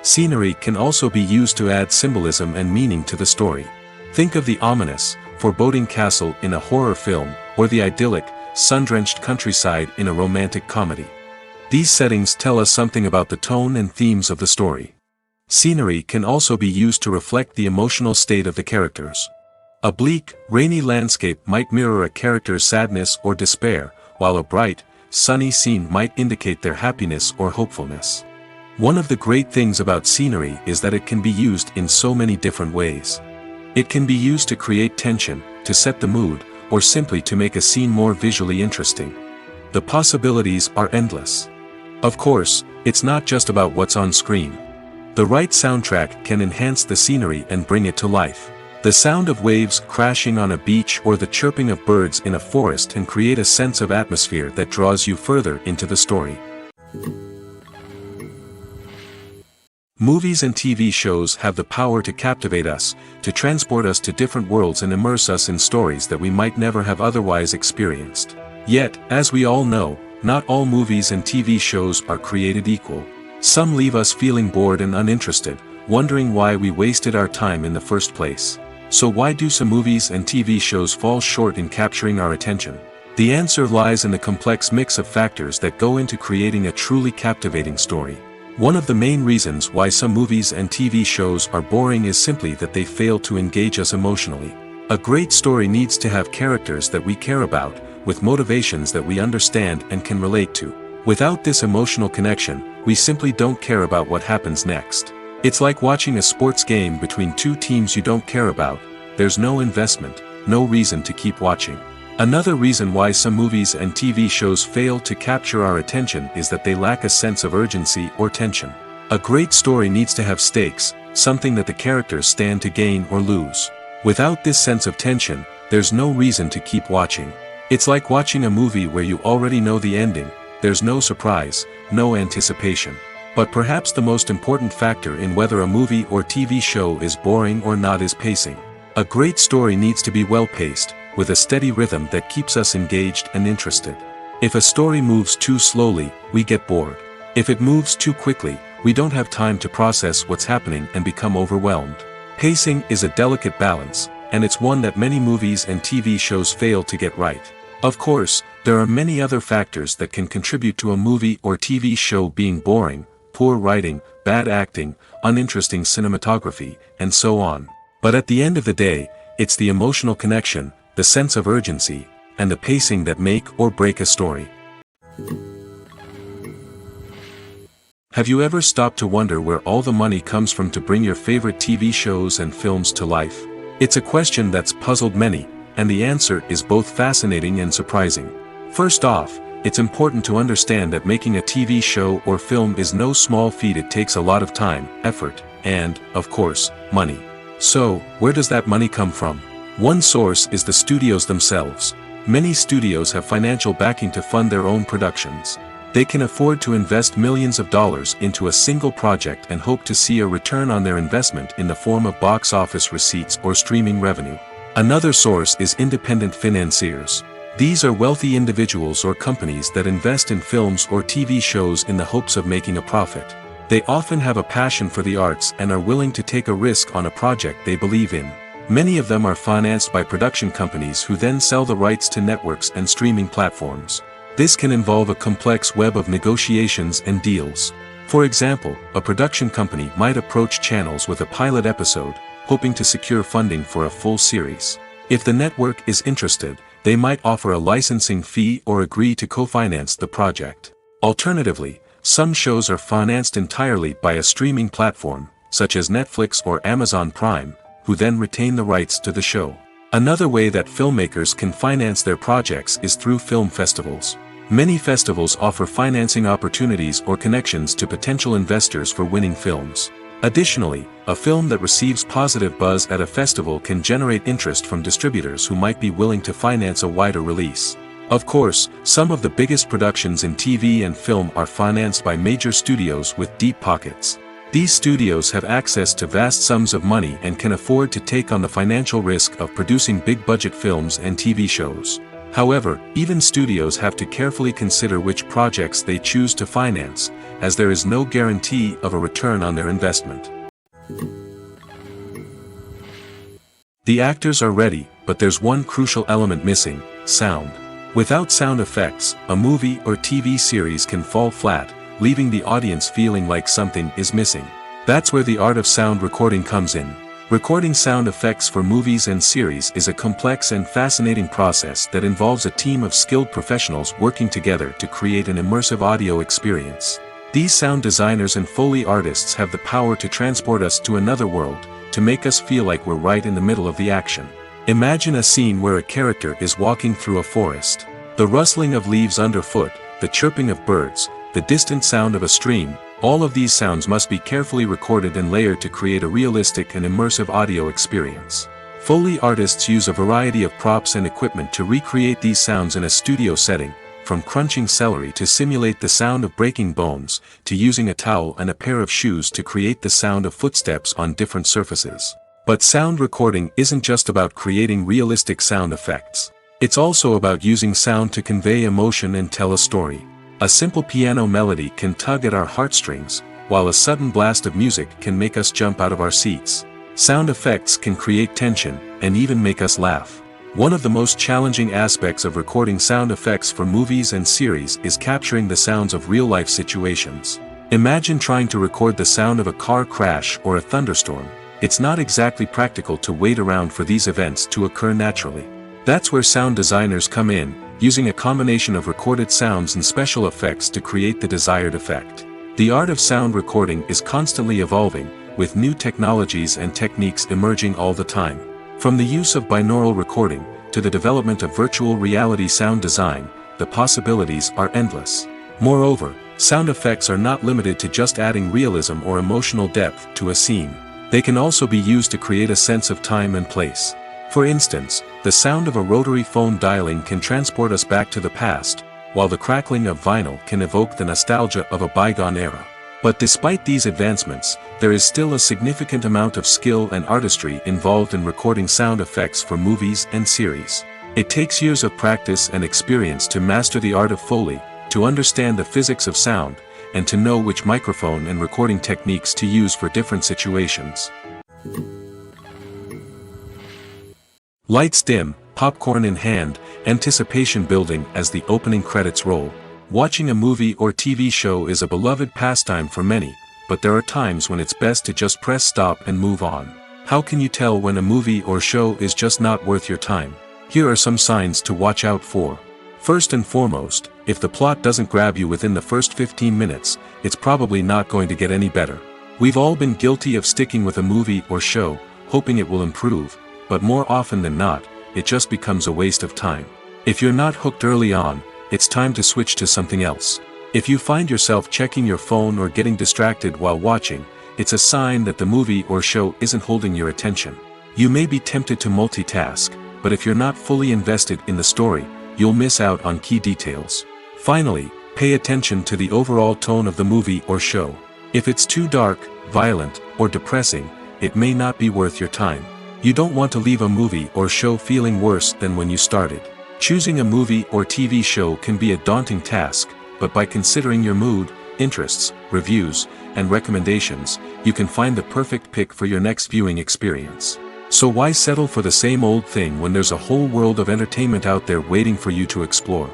Scenery can also be used to add symbolism and meaning to the story. Think of the ominous, foreboding castle in a horror film, or the idyllic, sun-drenched countryside in a romantic comedy. These settings tell us something about the tone and themes of the story. Scenery can also be used to reflect the emotional state of the characters. A bleak, rainy landscape might mirror a character's sadness or despair, while a bright, sunny scene might indicate their happiness or hopefulness. One of the great things about scenery is that it can be used in so many different ways. It can be used to create tension, to set the mood, or simply to make a scene more visually interesting. The possibilities are endless. Of course, it's not just about what's on screen. The right soundtrack can enhance the scenery and bring it to life. The sound of waves crashing on a beach or the chirping of birds in a forest can create a sense of atmosphere that draws you further into the story. Movies and TV shows have the power to captivate us, to transport us to different worlds and immerse us in stories that we might never have otherwise experienced. Yet, as we all know, not all movies and TV shows are created equal. Some leave us feeling bored and uninterested, wondering why we wasted our time in the first place. So why do some movies and TV shows fall short in capturing our attention? The answer lies in the complex mix of factors that go into creating a truly captivating story. One of the main reasons why some movies and TV shows are boring is simply that they fail to engage us emotionally. A great story needs to have characters that we care about, with motivations that we understand and can relate to. Without this emotional connection, we simply don't care about what happens next. It's like watching a sports game between two teams you don't care about. There's no investment, no reason to keep watching. Another reason why some movies and TV shows fail to capture our attention is that they lack a sense of urgency or tension. A great story needs to have stakes, something that the characters stand to gain or lose. Without this sense of tension, there's no reason to keep watching. It's like watching a movie where you already know the ending. There's no surprise, no anticipation. But perhaps the most important factor in whether a movie or TV show is boring or not is pacing. A great story needs to be well-paced, with a steady rhythm that keeps us engaged and interested. If a story moves too slowly, we get bored. If it moves too quickly, we don't have time to process what's happening and become overwhelmed. Pacing is a delicate balance, and it's one that many movies and TV shows fail to get right. Of course, there are many other factors that can contribute to a movie or TV show being boring: poor writing, bad acting, uninteresting cinematography, and so on. But at the end of the day, it's the emotional connection, the sense of urgency, and the pacing that make or break a story. Have you ever stopped to wonder where all the money comes from to bring your favorite TV shows and films to life? It's a question that's puzzled many, and the answer is both fascinating and surprising. First off, it's important to understand that making a TV show or film is no small feat. It takes a lot of time, effort, and, of course, money. So, where does that money come from? One source is the studios themselves. Many studios have financial backing to fund their own productions. They can afford to invest millions of dollars into a single project and hope to see a return on their investment in the form of box office receipts or streaming revenue. Another source is independent financiers. These are wealthy individuals or companies that invest in films or TV shows in the hopes of making a profit. They often have a passion for the arts and are willing to take a risk on a project they believe in. Many of them are financed by production companies who then sell the rights to networks and streaming platforms. This can involve a complex web of negotiations and deals. For example, a production company might approach channels with a pilot episode, hoping to secure funding for a full series. If the network is interested, they might offer a licensing fee or agree to co-finance the project. Alternatively, some shows are financed entirely by a streaming platform, such as Netflix or Amazon Prime, who then retain the rights to the show. Another way that filmmakers can finance their projects is through film festivals. Many festivals offer financing opportunities or connections to potential investors for winning films. Additionally, a film that receives positive buzz at a festival can generate interest from distributors who might be willing to finance a wider release. Of course, some of the biggest productions in TV and film are financed by major studios with deep pockets. These studios have access to vast sums of money and can afford to take on the financial risk of producing big-budget films and TV shows. However, even studios have to carefully consider which projects they choose to finance, as there is no guarantee of a return on their investment. The actors are ready, but there's one crucial element missing: sound. Without sound effects, a movie or TV series can fall flat, leaving the audience feeling like something is missing. That's where the art of sound recording comes in. Recording sound effects for movies and series is a complex and fascinating process that involves a team of skilled professionals working together to create an immersive audio experience. These sound designers and Foley artists have the power to transport us to another world, to make us feel like we're right in the middle of the action. Imagine a scene where a character is walking through a forest. The rustling of leaves underfoot, the chirping of birds, the distant sound of a stream, all of these sounds must be carefully recorded and layered to create a realistic and immersive audio experience. Foley artists use a variety of props and equipment to recreate these sounds in a studio setting, from crunching celery to simulate the sound of breaking bones, to using a towel and a pair of shoes to create the sound of footsteps on different surfaces. But sound recording isn't just about creating realistic sound effects. It's also about using sound to convey emotion and tell a story. A simple piano melody can tug at our heartstrings, while a sudden blast of music can make us jump out of our seats. Sound effects can create tension, and even make us laugh. One of the most challenging aspects of recording sound effects for movies and series is capturing the sounds of real-life situations. Imagine trying to record the sound of a car crash or a thunderstorm. It's not exactly practical to wait around for these events to occur naturally. That's where sound designers come in, using a combination of recorded sounds and special effects to create the desired effect. The art of sound recording is constantly evolving, with new technologies and techniques emerging all the time. From the use of binaural recording, to the development of virtual reality sound design, the possibilities are endless. Moreover, sound effects are not limited to just adding realism or emotional depth to a scene. They can also be used to create a sense of time and place. For instance, the sound of a rotary phone dialing can transport us back to the past, while the crackling of vinyl can evoke the nostalgia of a bygone era. But despite these advancements, there is still a significant amount of skill and artistry involved in recording sound effects for movies and series. It takes years of practice and experience to master the art of Foley, to understand the physics of sound, and to know which microphone and recording techniques to use for different situations. Lights dim, popcorn in hand, Anticipation building as the opening credits roll. Watching a movie or TV show is a beloved pastime for many, but there are times when it's best to just press stop and move on. How can you tell when a movie or show is just not worth your time? Here are some signs to watch out for. First and foremost, if the plot doesn't grab you within the first 15 minutes, it's probably not going to get any better. We've all been guilty of sticking with a movie or show, hoping it will improve, but more often than not, it just becomes a waste of time. If you're not hooked early on, it's time to switch to something else. If you find yourself checking your phone or getting distracted while watching, it's a sign that the movie or show isn't holding your attention. You may be tempted to multitask, but if you're not fully invested in the story, you'll miss out on key details. Finally, pay attention to the overall tone of the movie or show. If it's too dark, violent, or depressing, it may not be worth your time. You don't want to leave a movie or show feeling worse than when you started. Choosing a movie or TV show can be a daunting task, but by considering your mood, interests, reviews, and recommendations, you can find the perfect pick for your next viewing experience. So why settle for the same old thing when there's a whole world of entertainment out there waiting for you to explore?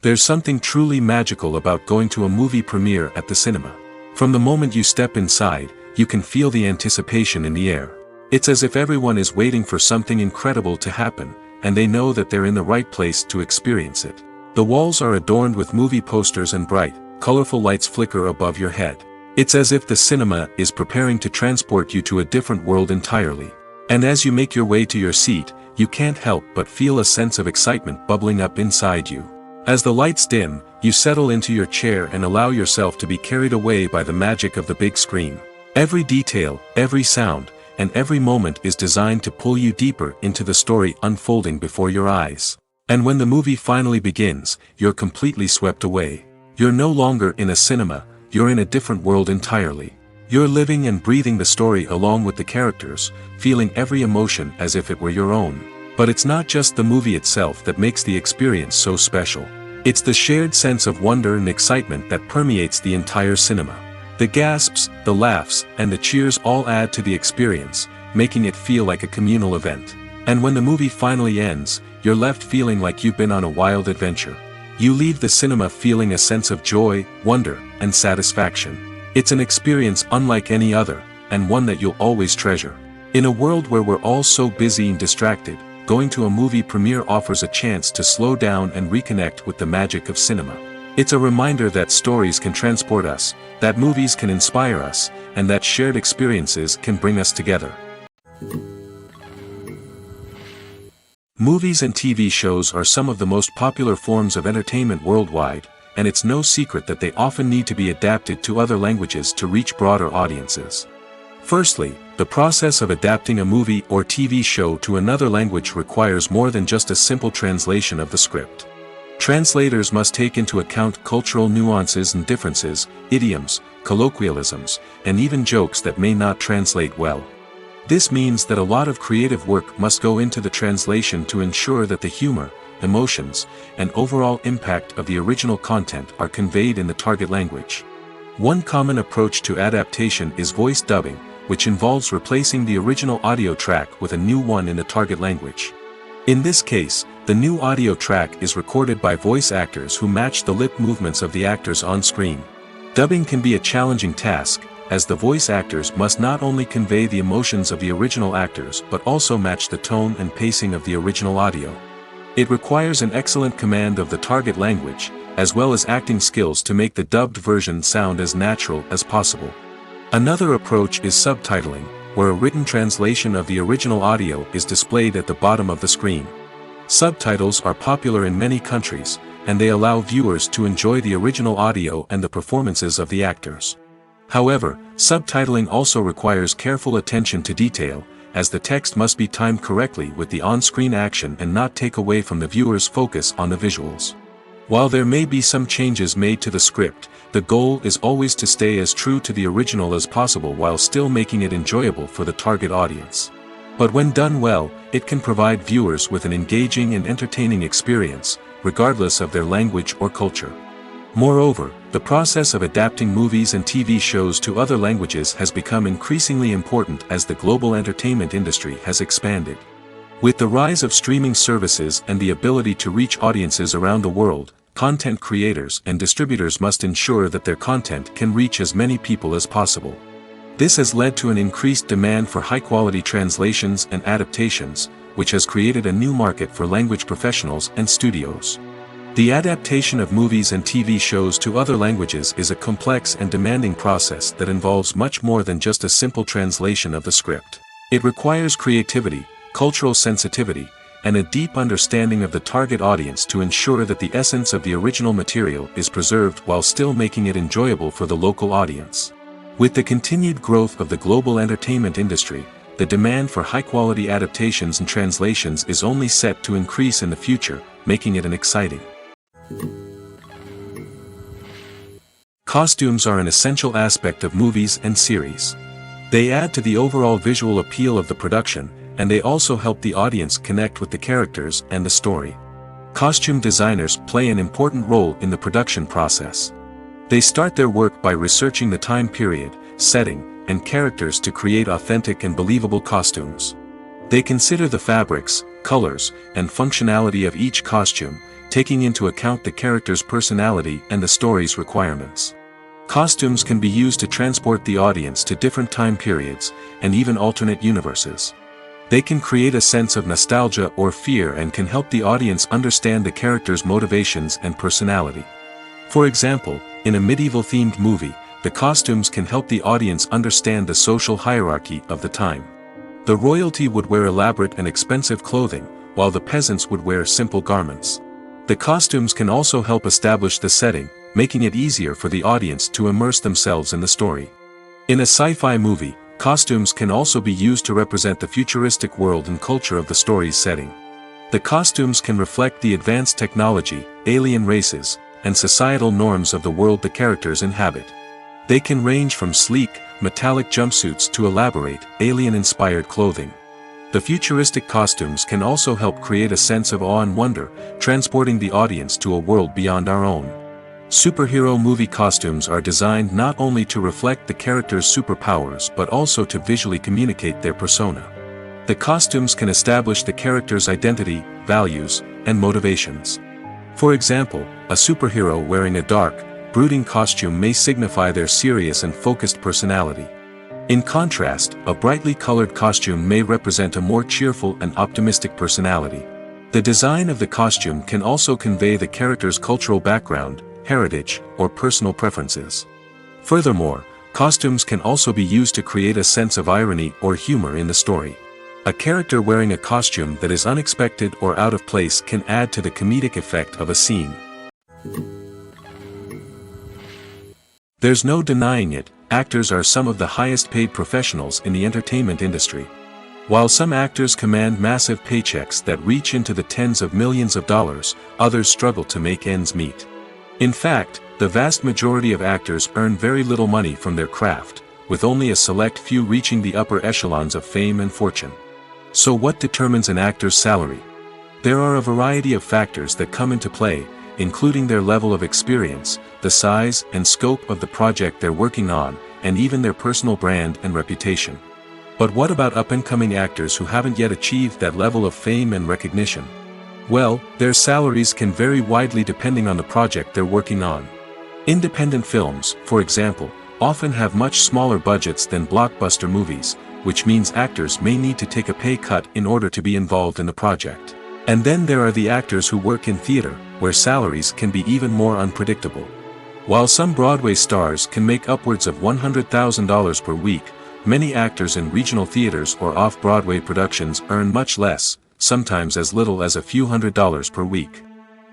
There's something truly magical about going to a movie premiere at the cinema. From the moment you step inside, you can feel the anticipation in the air. It's as if everyone is waiting for something incredible to happen, and they know that they're in the right place to experience it. The walls are adorned with movie posters and bright, colorful lights flicker above your head. It's as if the cinema is preparing to transport you to a different world entirely. And as you make your way to your seat, you can't help but feel a sense of excitement bubbling up inside you. As the lights dim, you settle into your chair and allow yourself to be carried away by the magic of the big screen. Every detail, every sound, and every moment is designed to pull you deeper into the story unfolding before your eyes. And when the movie finally begins, you're completely swept away. You're no longer in a cinema, you're in a different world entirely. You're living and breathing the story along with the characters, feeling every emotion as if it were your own. But it's not just the movie itself that makes the experience so special. It's the shared sense of wonder and excitement that permeates the entire cinema. The gasps, the laughs, and the cheers all add to the experience, making it feel like a communal event. And when the movie finally ends, you're left feeling like you've been on a wild adventure. You leave the cinema feeling a sense of joy, wonder, and satisfaction. It's an experience unlike any other, and one that you'll always treasure. In a world where we're all so busy and distracted, going to a movie premiere offers a chance to slow down and reconnect with the magic of cinema. It's a reminder that stories can transport us, that movies can inspire us, and that shared experiences can bring us together. Movies and TV shows are some of the most popular forms of entertainment worldwide, and it's no secret that they often need to be adapted to other languages to reach broader audiences. Firstly, the process of adapting a movie or TV show to another language requires more than just a simple translation of the script. Translators must take into account cultural nuances and differences, idioms, colloquialisms, and even jokes that may not translate well. This means that a lot of creative work must go into the translation to ensure that the humor, emotions, and overall impact of the original content are conveyed in the target language. One common approach to adaptation is voice dubbing, which involves replacing the original audio track with a new one in the target language. In this case, the new audio track is recorded by voice actors who match the lip movements of the actors on screen. Dubbing can be a challenging task, as the voice actors must not only convey the emotions of the original actors but also match the tone and pacing of the original audio. It requires an excellent command of the target language, as well as acting skills to make the dubbed version sound as natural as possible. Another approach is subtitling, where a written translation of the original audio is displayed at the bottom of the screen. Subtitles are popular in many countries, and they allow viewers to enjoy the original audio and the performances of the actors. However, subtitling also requires careful attention to detail, as the text must be timed correctly with the on-screen action and not take away from the viewer's focus on the visuals. While there may be some changes made to the script, the goal is always to stay as true to the original as possible while still making it enjoyable for the target audience. But when done well, it can provide viewers with an engaging and entertaining experience, regardless of their language or culture. Moreover, the process of adapting movies and TV shows to other languages has become increasingly important as the global entertainment industry has expanded. With the rise of streaming services and the ability to reach audiences around the world, content creators and distributors must ensure that their content can reach as many people as possible. This has led to an increased demand for high-quality translations and adaptations, which has created a new market for language professionals and studios. The adaptation of movies and TV shows to other languages is a complex and demanding process that involves much more than just a simple translation of the script. It requires creativity, cultural sensitivity, and a deep understanding of the target audience to ensure that the essence of the original material is preserved while still making it enjoyable for the local audience. With the continued growth of the global entertainment industry, the demand for high-quality adaptations and translations is only set to increase in the future, making it an exciting. Costumes are an essential aspect of movies and series. They add to the overall visual appeal of the production, and they also help the audience connect with the characters and the story. Costume designers play an important role in the production process. They start their work by researching the time period, setting, and characters to create authentic and believable costumes. They consider the fabrics, colors, and functionality of each costume, taking into account the character's personality and the story's requirements. Costumes can be used to transport the audience to different time periods, and even alternate universes. They can create a sense of nostalgia or fear and can help the audience understand the character's motivations and personality. For example, in a medieval-themed movie, the costumes can help the audience understand the social hierarchy of the time. The royalty would wear elaborate and expensive clothing, while the peasants would wear simple garments. The costumes can also help establish the setting, making it easier for the audience to immerse themselves in the story. In a sci-fi movie, costumes can also be used to represent the futuristic world and culture of the story's setting. The costumes can reflect the advanced technology, alien races, and societal norms of the world the characters inhabit. They can range from sleek, metallic jumpsuits to elaborate, alien-inspired clothing. The futuristic costumes can also help create a sense of awe and wonder, transporting the audience to a world beyond our own. Superhero movie costumes are designed not only to reflect the character's superpowers but also to visually communicate their persona. The costumes can establish the character's identity, values, and motivations. For example, a superhero wearing a dark, brooding costume may signify their serious and focused personality. In contrast, a brightly colored costume may represent a more cheerful and optimistic personality. The design of the costume can also convey the character's cultural background, heritage, or personal preferences. Furthermore, costumes can also be used to create a sense of irony or humor in the story. A character wearing a costume that is unexpected or out of place can add to the comedic effect of a scene. There's no denying it, actors are some of the highest paid professionals in the entertainment industry. While some actors command massive paychecks that reach into the tens of millions of dollars, others struggle to make ends meet. In fact, the vast majority of actors earn very little money from their craft, with only a select few reaching the upper echelons of fame and fortune. So what determines an actor's salary? There are a variety of factors that come into play, including their level of experience, the size and scope of the project they're working on, and even their personal brand and reputation. But what about up-and-coming actors who haven't yet achieved that level of fame and recognition? Well, their salaries can vary widely depending on the project they're working on. Independent films, for example, often have much smaller budgets than blockbuster movies, which means actors may need to take a pay cut in order to be involved in the project. And then there are the actors who work in theater, where salaries can be even more unpredictable. While some Broadway stars can make upwards of $100,000 per week, many actors in regional theaters or off-Broadway productions earn much less, sometimes as little as a few $100s per week.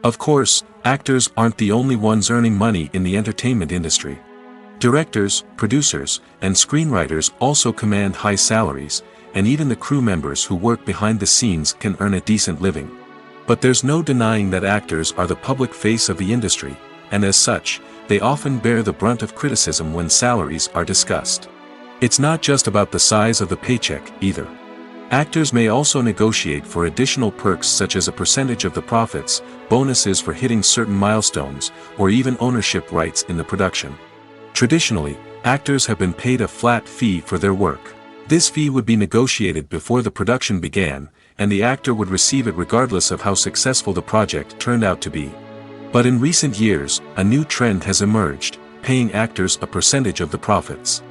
Of course, actors aren't the only ones earning money in the entertainment industry. Directors, producers, and screenwriters also command high salaries, and even the crew members who work behind the scenes can earn a decent living. But there's no denying that actors are the public face of the industry, and as such, they often bear the brunt of criticism when salaries are discussed. It's not just about the size of the paycheck, either. Actors may also negotiate for additional perks such as a percentage of the profits, bonuses for hitting certain milestones, or even ownership rights in the production. Traditionally, actors have been paid a flat fee for their work. This fee would be negotiated before the production began, and the actor would receive it regardless of how successful the project turned out to be. But in recent years, a new trend has emerged, paying actors a percentage of the profits.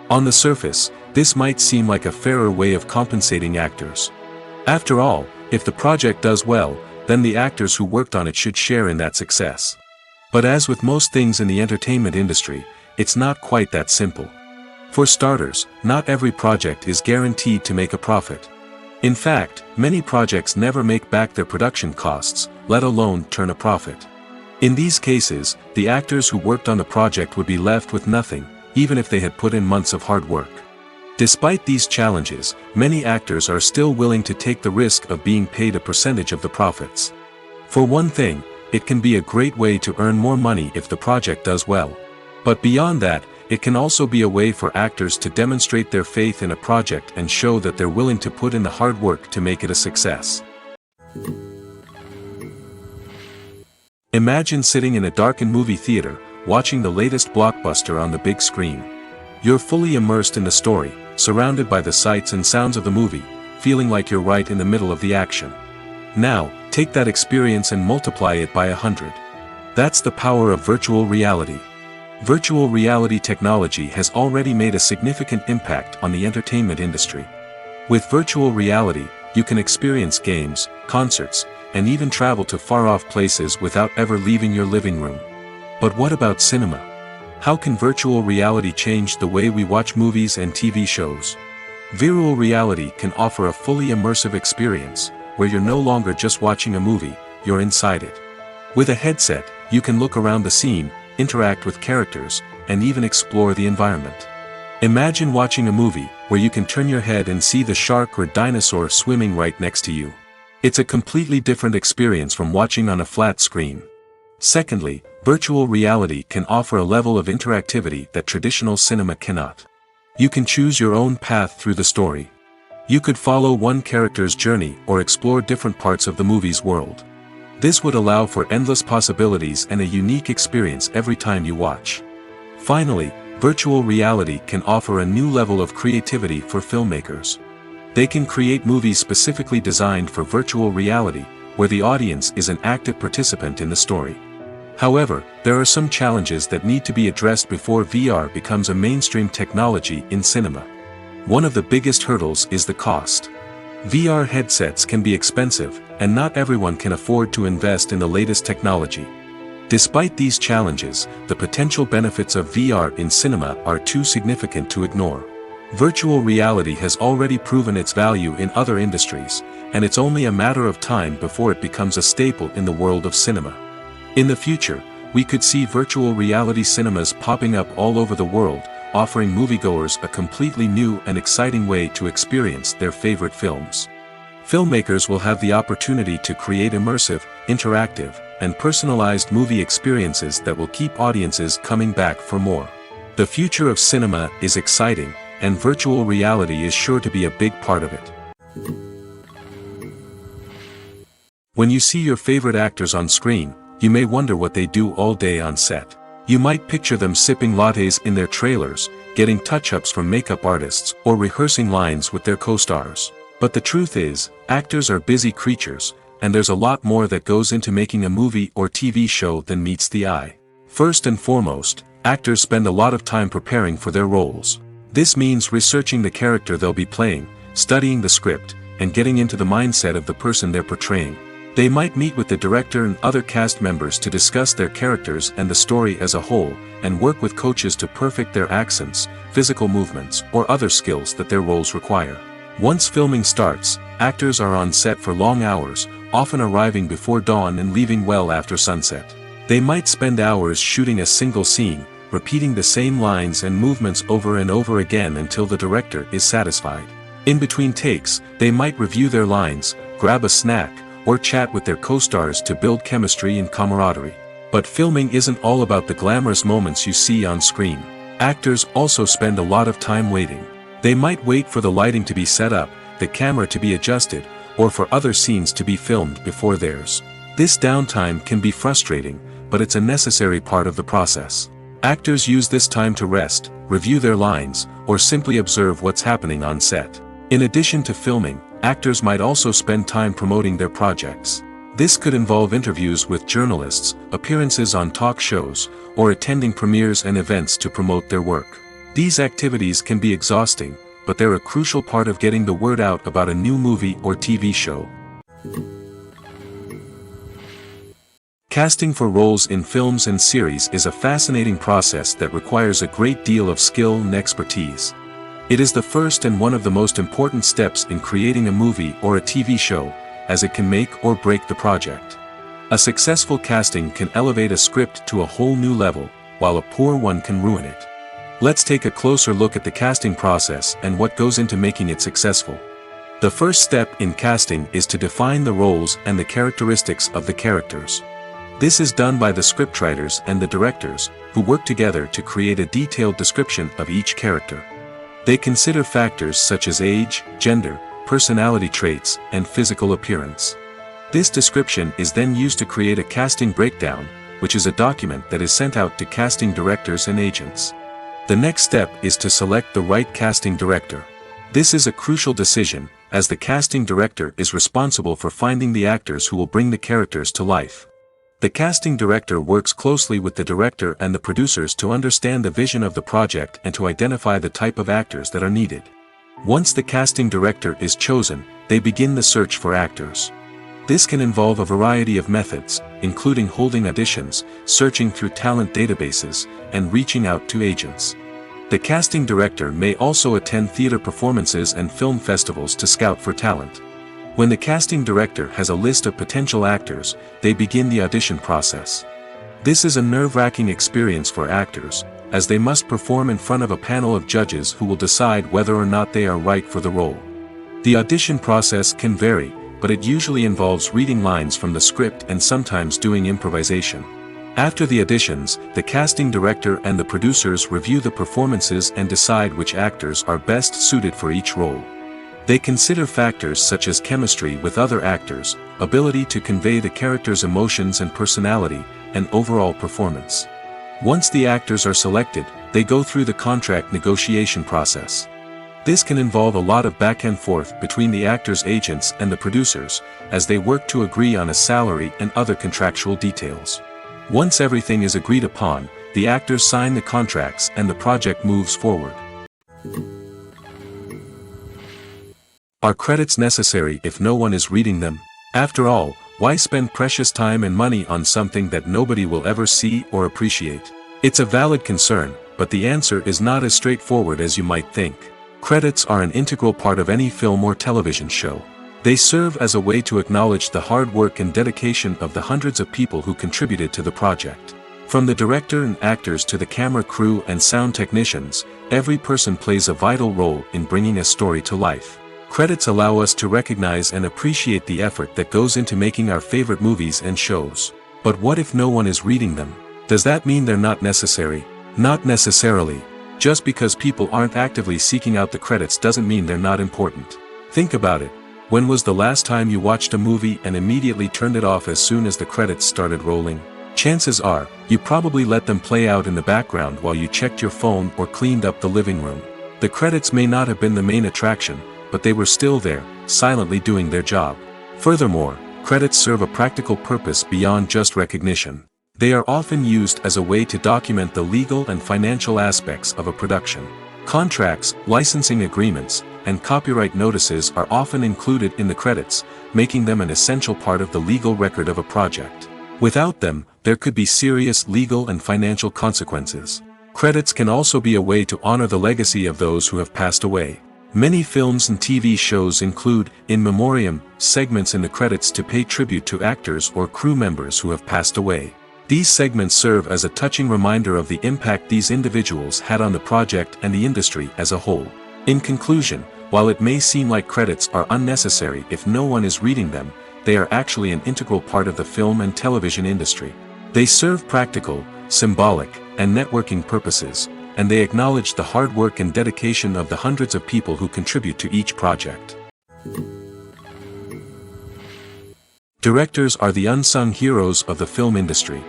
On the surface, this might seem like a fairer way of compensating actors. After all, if the project does well, then the actors who worked on it should share in that success. But as with most things in the entertainment industry, it's not quite that simple. For starters, not every project is guaranteed to make a profit. In fact, many projects never make back their production costs, let alone turn a profit. In these cases, the actors who worked on the project would be left with nothing, even if they had put in months of hard work. Despite these challenges, many actors are still willing to take the risk of being paid a percentage of the profits. For one thing, it can be a great way to earn more money if the project does well. But beyond that, it can also be a way for actors to demonstrate their faith in a project and show that they're willing to put in the hard work to make it a success. Imagine sitting in a darkened movie theater, watching the latest blockbuster on the big screen. You're fully immersed in the story, surrounded by the sights and sounds of the movie, feeling like you're right in the middle of the action. Now, take that experience and multiply it by 100. That's the power of virtual reality. Virtual reality technology has already made a significant impact on the entertainment industry. With virtual reality, you can experience games, concerts, and even travel to far-off places without ever leaving your living room. But what about cinema? How can virtual reality change the way we watch movies and TV shows? Virtual reality can offer a fully immersive experience, where you're no longer just watching a movie, you're inside it. With a headset, you can look around the scene, interact with characters, and even explore the environment. Imagine watching a movie where you can turn your head and see the shark or dinosaur swimming right next to you. It's a completely different experience from watching on a flat screen. Secondly, virtual reality can offer a level of interactivity that traditional cinema cannot. You can choose your own path through the story. You could follow one character's journey or explore different parts of the movie's world. This would allow for endless possibilities and a unique experience every time you watch. Finally, virtual reality can offer a new level of creativity for filmmakers. They can create movies specifically designed for virtual reality, where the audience is an active participant in the story. However, there are some challenges that need to be addressed before VR becomes a mainstream technology in cinema. One of the biggest hurdles is the cost. VR headsets can be expensive, and not everyone can afford to invest in the latest technology. Despite these challenges, the potential benefits of VR in cinema are too significant to ignore. Virtual reality has already proven its value in other industries, and it's only a matter of time before it becomes a staple in the world of cinema. In the future, we could see virtual reality cinemas popping up all over the world, offering moviegoers a completely new and exciting way to experience their favorite films. Filmmakers will have the opportunity to create immersive, interactive, and personalized movie experiences that will keep audiences coming back for more. The future of cinema is exciting, and virtual reality is sure to be a big part of it. When you see your favorite actors on screen, you may wonder what they do all day on set. You might picture them sipping lattes in their trailers, getting touch-ups from makeup artists, or rehearsing lines with their co-stars. But the truth is, actors are busy creatures, and there's a lot more that goes into making a movie or TV show than meets the eye. First and foremost, actors spend a lot of time preparing for their roles. This means researching the character they'll be playing, studying the script, and getting into the mindset of the person they're portraying. They might meet with the director and other cast members to discuss their characters and the story as a whole, and work with coaches to perfect their accents, physical movements, or other skills that their roles require. Once filming starts, actors are on set for long hours, often arriving before dawn and leaving well after sunset. They might spend hours shooting a single scene, repeating the same lines and movements over and over again until the director is satisfied. In between takes, they might review their lines, grab a snack, or chat with their co-stars to build chemistry and camaraderie. But filming isn't all about the glamorous moments you see on screen. Actors also spend a lot of time waiting. They might wait for the lighting to be set up, the camera to be adjusted, or for other scenes to be filmed before theirs. This downtime can be frustrating, but it's a necessary part of the process. Actors use this time to rest, review their lines, or simply observe what's happening on set. In addition to filming, Actors might also spend time promoting their projects. This could involve interviews with journalists, appearances on talk shows, or attending premieres and events to promote their work. These activities can be exhausting, but they're a crucial part of getting the word out about a new movie or TV show. Casting for roles in films and series is a fascinating process that requires a great deal of skill and expertise. It is the first and one of the most important steps in creating a movie or a TV show, as it can make or break the project. A successful casting can elevate a script to a whole new level, while a poor one can ruin it. Let's take a closer look at the casting process and what goes into making it successful. The first step in casting is to define the roles and the characteristics of the characters. This is done by the scriptwriters and the directors, who work together to create a detailed description of each character. They consider factors such as age, gender, personality traits, and physical appearance. This description is then used to create a casting breakdown, which is a document that is sent out to casting directors and agents. The next step is to select the right casting director. This is a crucial decision, as the casting director is responsible for finding the actors who will bring the characters to life. The casting director works closely with the director and the producers to understand the vision of the project and to identify the type of actors that are needed. Once the casting director is chosen, they begin the search for actors. This can involve a variety of methods, including holding auditions, searching through talent databases, and reaching out to agents. The casting director may also attend theater performances and film festivals to scout for talent. When the casting director has a list of potential actors, they begin the audition process. This is a nerve-wracking experience for actors, as they must perform in front of a panel of judges who will decide whether or not they are right for the role. The audition process can vary, but it usually involves reading lines from the script and sometimes doing improvisation. After the auditions, the casting director and the producers review the performances and decide which actors are best suited for each role. They consider factors such as chemistry with other actors, ability to convey the character's emotions and personality, and overall performance. Once the actors are selected, they go through the contract negotiation process. This can involve a lot of back and forth between the actors' agents and the producers, as they work to agree on a salary and other contractual details. Once everything is agreed upon, the actors sign the contracts and the project moves forward. Are credits necessary if no one is reading them? After all, why spend precious time and money on something that nobody will ever see or appreciate? It's a valid concern, but the answer is not as straightforward as you might think. Credits are an integral part of any film or television show. They serve as a way to acknowledge the hard work and dedication of the hundreds of people who contributed to the project. From the director and actors to the camera crew and sound technicians, every person plays a vital role in bringing a story to life. Credits allow us to recognize and appreciate the effort that goes into making our favorite movies and shows. But what if no one is reading them? Does that mean they're not necessary? Not necessarily. Just because people aren't actively seeking out the credits doesn't mean they're not important. Think about it. When was the last time you watched a movie and immediately turned it off as soon as the credits started rolling? Chances are, you probably let them play out in the background while you checked your phone or cleaned up the living room. The credits may not have been the main attraction, but they were still there, silently doing their job. Furthermore, credits serve a practical purpose beyond just recognition. They are often used as a way to document the legal and financial aspects of a production. Contracts, licensing agreements, and copyright notices are often included in the credits, making them an essential part of the legal record of a project. Without them, there could be serious legal and financial consequences. Credits can also be a way to honor the legacy of those who have passed away. Many films and TV shows include, in memoriam, segments in the credits to pay tribute to actors or crew members who have passed away. These segments serve as a touching reminder of the impact these individuals had on the project and the industry as a whole. In conclusion, while it may seem like credits are unnecessary if no one is reading them, they are actually an integral part of the film and television industry. They serve practical, symbolic, and networking purposes, and they acknowledge the hard work and dedication of the hundreds of people who contribute to each project. Directors are the unsung heroes of the film industry.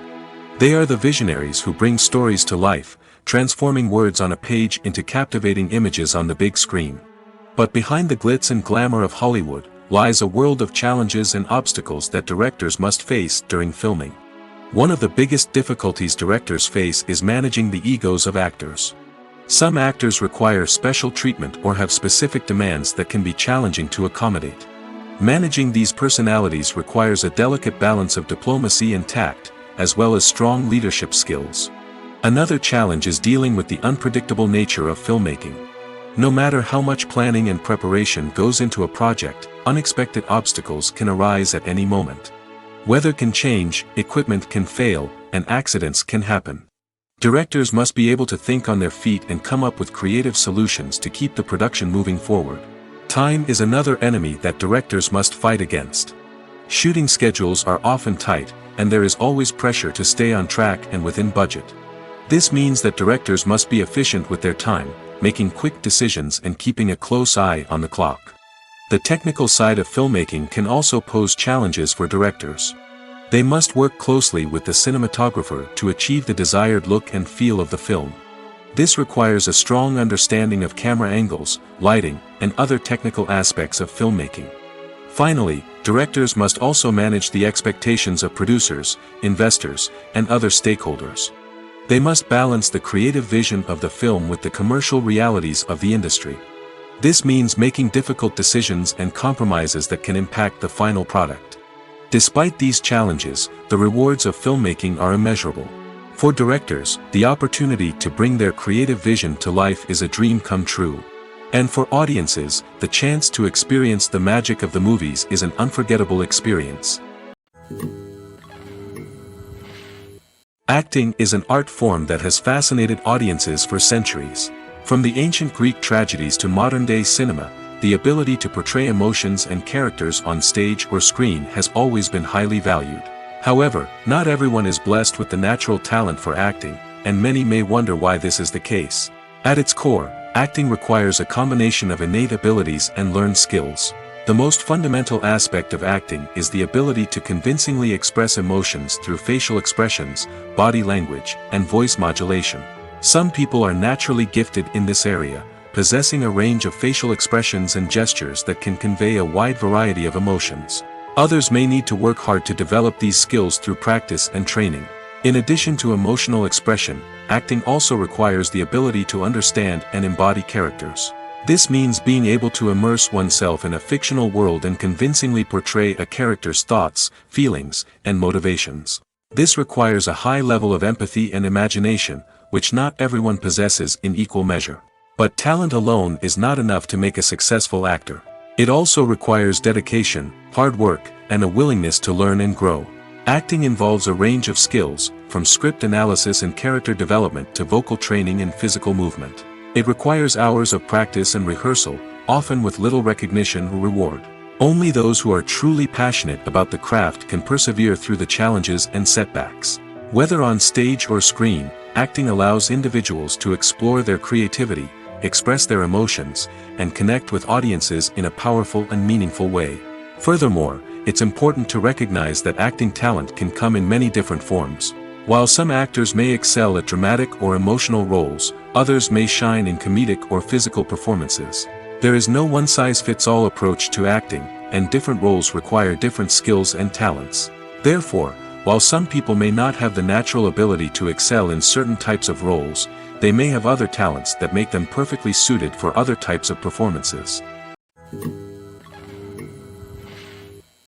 They are the visionaries who bring stories to life, transforming words on a page into captivating images on the big screen. But behind the glitz and glamour of Hollywood, lies a world of challenges and obstacles that directors must face during filming. One of the biggest difficulties directors face is managing the egos of actors. Some actors require special treatment or have specific demands that can be challenging to accommodate. Managing these personalities requires a delicate balance of diplomacy and tact, as well as strong leadership skills. Another challenge is dealing with the unpredictable nature of filmmaking. No matter how much planning and preparation goes into a project, unexpected obstacles can arise at any moment. Weather can change, equipment can fail, and accidents can happen. Directors must be able to think on their feet and come up with creative solutions to keep the production moving forward. Time is another enemy that directors must fight against. Shooting schedules are often tight, and there is always pressure to stay on track and within budget. This means that directors must be efficient with their time, making quick decisions and keeping a close eye on the clock. The technical side of filmmaking can also pose challenges for directors. They must work closely with the cinematographer to achieve the desired look and feel of the film. This requires a strong understanding of camera angles, lighting, and other technical aspects of filmmaking. Finally, directors must also manage the expectations of producers, investors, and other stakeholders. They must balance the creative vision of the film with the commercial realities of the industry. This means making difficult decisions and compromises that can impact the final product. Despite these challenges, the rewards of filmmaking are immeasurable. For directors, the opportunity to bring their creative vision to life is a dream come true. And for audiences, the chance to experience the magic of the movies is an unforgettable experience. Acting is an art form that has fascinated audiences for centuries. From the ancient Greek tragedies to modern-day cinema, the ability to portray emotions and characters on stage or screen has always been highly valued. However, not everyone is blessed with the natural talent for acting, and many may wonder why this is the case. At its core, acting requires a combination of innate abilities and learned skills. The most fundamental aspect of acting is the ability to convincingly express emotions through facial expressions, body language, and voice modulation. Some people are naturally gifted in this area, possessing a range of facial expressions and gestures that can convey a wide variety of emotions. Others may need to work hard to develop these skills through practice and training. In addition to emotional expression, acting also requires the ability to understand and embody characters. This means being able to immerse oneself in a fictional world and convincingly portray a character's thoughts, feelings, and motivations. This requires a high level of empathy and imagination, which not everyone possesses in equal measure. But talent alone is not enough to make a successful actor. It also requires dedication, hard work, and a willingness to learn and grow. Acting involves a range of skills, from script analysis and character development to vocal training and physical movement. It requires hours of practice and rehearsal, often with little recognition or reward. Only those who are truly passionate about the craft can persevere through the challenges and setbacks. Whether on stage or screen, acting allows individuals to explore their creativity, express their emotions, and connect with audiences in a powerful and meaningful way. Furthermore, it's important to recognize that acting talent can come in many different forms. While some actors may excel at dramatic or emotional roles, others may shine in comedic or physical performances. There is no one-size-fits-all approach to acting, and different roles require different skills and talents. Therefore, while some people may not have the natural ability to excel in certain types of roles, they may have other talents that make them perfectly suited for other types of performances.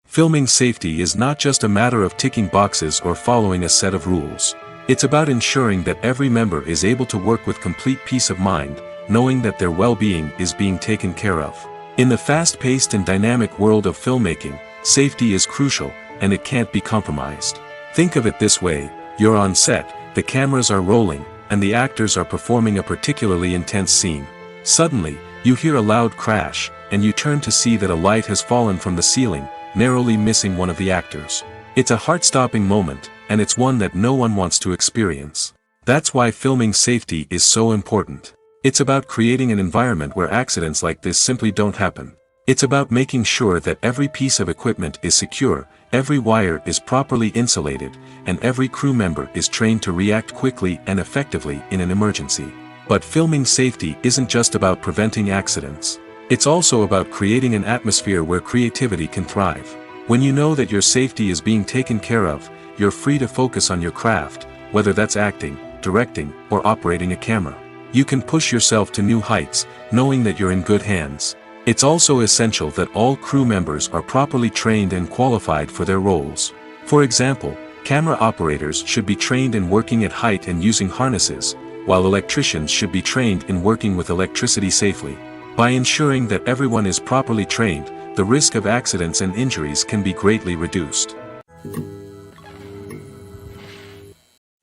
Filming safety is not just a matter of ticking boxes or following a set of rules. It's about ensuring that every member is able to work with complete peace of mind, knowing that their well-being is being taken care of. In the fast-paced and dynamic world of filmmaking, safety is crucial, and it can't be compromised. Think of it this way: you're on set, the cameras are rolling, and the actors are performing a particularly intense scene. Suddenly, you hear a loud crash, and you turn to see that a light has fallen from the ceiling, narrowly missing one of the actors. It's a heart-stopping moment, and it's one that no one wants to experience. That's why filming safety is so important. It's about creating an environment where accidents like this simply don't happen. It's about making sure that every piece of equipment is secure, every wire is properly insulated, and every crew member is trained to react quickly and effectively in an emergency. But filming safety isn't just about preventing accidents. It's also about creating an atmosphere where creativity can thrive. When you know that your safety is being taken care of, you're free to focus on your craft, whether that's acting, directing, or operating a camera. You can push yourself to new heights, knowing that you're in good hands. It's also essential that all crew members are properly trained and qualified for their roles. For example, camera operators should be trained in working at height and using harnesses, while electricians should be trained in working with electricity safely. By ensuring that everyone is properly trained, the risk of accidents and injuries can be greatly reduced.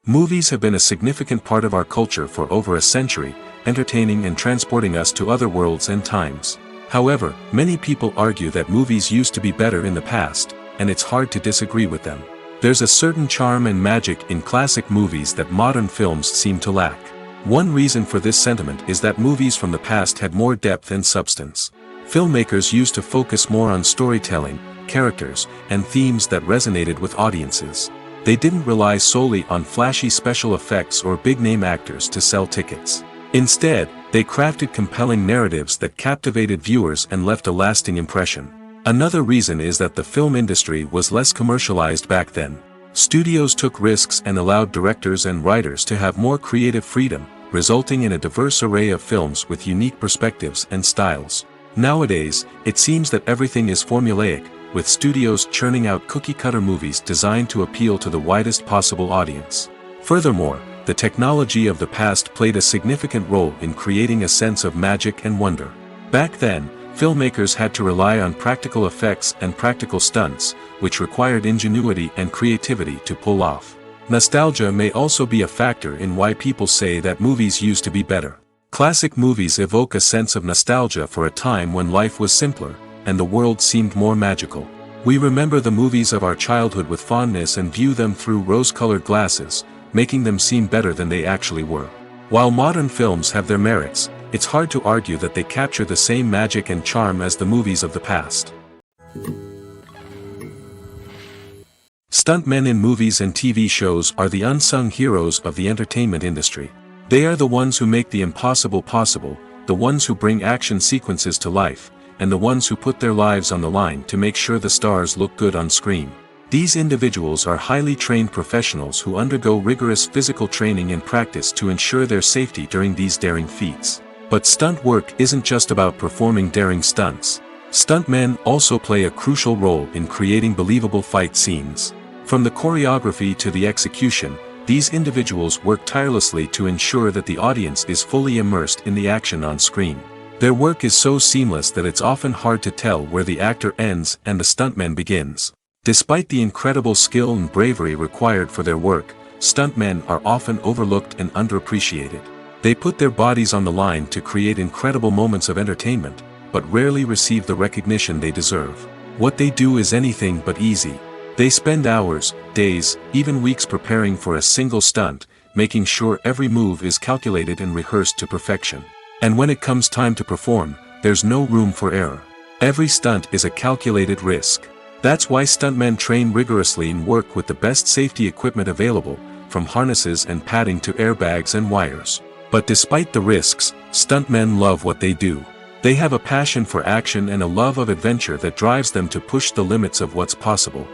Movies have been a significant part of our culture for over a century, entertaining and transporting us to other worlds and times. However, many people argue that movies used to be better in the past, and it's hard to disagree with them. There's a certain charm and magic in classic movies that modern films seem to lack. One reason for this sentiment is that movies from the past had more depth and substance. Filmmakers used to focus more on storytelling, characters, and themes that resonated with audiences. They didn't rely solely on flashy special effects or big-name actors to sell tickets. Instead, they crafted compelling narratives that captivated viewers and left a lasting impression. Another reason is that the film industry was less commercialized back then. Studios took risks and allowed directors and writers to have more creative freedom, resulting in a diverse array of films with unique perspectives and styles. Nowadays, it seems that everything is formulaic, with studios churning out cookie-cutter movies designed to appeal to the widest possible audience. Furthermore, the technology of the past played a significant role in creating a sense of magic and wonder. Back then, filmmakers had to rely on practical effects and practical stunts, which required ingenuity and creativity to pull off. Nostalgia may also be a factor in why people say that movies used to be better. Classic movies evoke a sense of nostalgia for a time when life was simpler, and the world seemed more magical. We remember the movies of our childhood with fondness and view them through rose-colored glasses, making them seem better than they actually were. While modern films have their merits, it's hard to argue that they capture the same magic and charm as the movies of the past. Stuntmen in movies and TV shows are the unsung heroes of the entertainment industry. They are the ones who make the impossible possible, the ones who bring action sequences to life, and the ones who put their lives on the line to make sure the stars look good on screen. These individuals are highly trained professionals who undergo rigorous physical training and practice to ensure their safety during these daring feats. But stunt work isn't just about performing daring stunts. Stuntmen also play a crucial role in creating believable fight scenes. From the choreography to the execution, these individuals work tirelessly to ensure that the audience is fully immersed in the action on screen. Their work is so seamless that it's often hard to tell where the actor ends and the stuntman begins. Despite the incredible skill and bravery required for their work, stuntmen are often overlooked and underappreciated. They put their bodies on the line to create incredible moments of entertainment, but rarely receive the recognition they deserve. What they do is anything but easy. They spend hours, days, even weeks preparing for a single stunt, making sure every move is calculated and rehearsed to perfection. And when it comes time to perform, there's no room for error. Every stunt is a calculated risk. That's why stuntmen train rigorously and work with the best safety equipment available, from harnesses and padding to airbags and wires. But despite the risks, stuntmen love what they do. They have a passion for action and a love of adventure that drives them to push the limits of what's possible.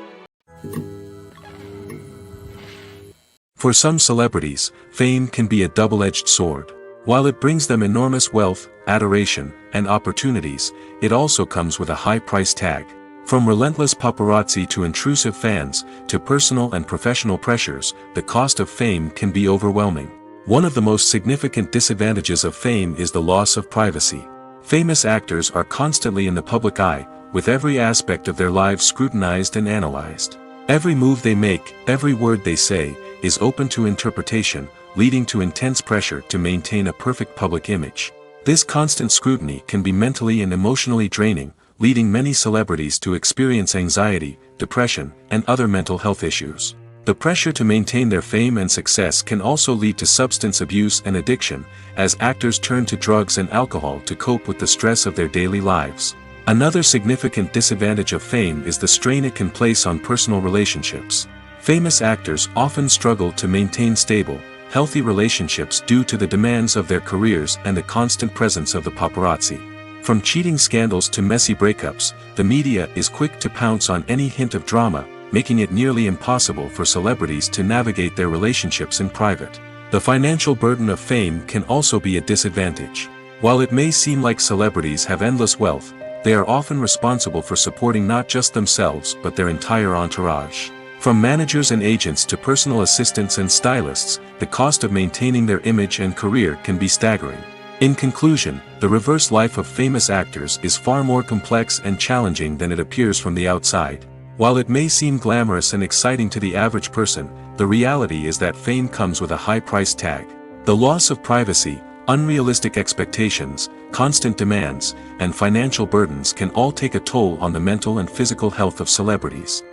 For some celebrities, fame can be a double-edged sword. While it brings them enormous wealth, adoration, and opportunities, it also comes with a high price tag. From relentless paparazzi to intrusive fans, to personal and professional pressures, the cost of fame can be overwhelming. One of the most significant disadvantages of fame is the loss of privacy. Famous actors are constantly in the public eye, with every aspect of their lives scrutinized and analyzed. Every move they make, every word they say, is open to interpretation, leading to intense pressure to maintain a perfect public image. This constant scrutiny can be mentally and emotionally draining, leading many celebrities to experience anxiety, depression, and other mental health issues. The pressure to maintain their fame and success can also lead to substance abuse and addiction, as actors turn to drugs and alcohol to cope with the stress of their daily lives. Another significant disadvantage of fame is the strain it can place on personal relationships. Famous actors often struggle to maintain stable, healthy relationships due to the demands of their careers and the constant presence of the paparazzi. From cheating scandals to messy breakups, the media is quick to pounce on any hint of drama, making it nearly impossible for celebrities to navigate their relationships in private. The financial burden of fame can also be a disadvantage. While it may seem like celebrities have endless wealth, they are often responsible for supporting not just themselves but their entire entourage. From managers and agents to personal assistants and stylists, the cost of maintaining their image and career can be staggering. In conclusion, the reverse life of famous actors is far more complex and challenging than it appears from the outside. While it may seem glamorous and exciting to the average person, the reality is that fame comes with a high price tag. The loss of privacy, unrealistic expectations, constant demands, and financial burdens can all take a toll on the mental and physical health of celebrities.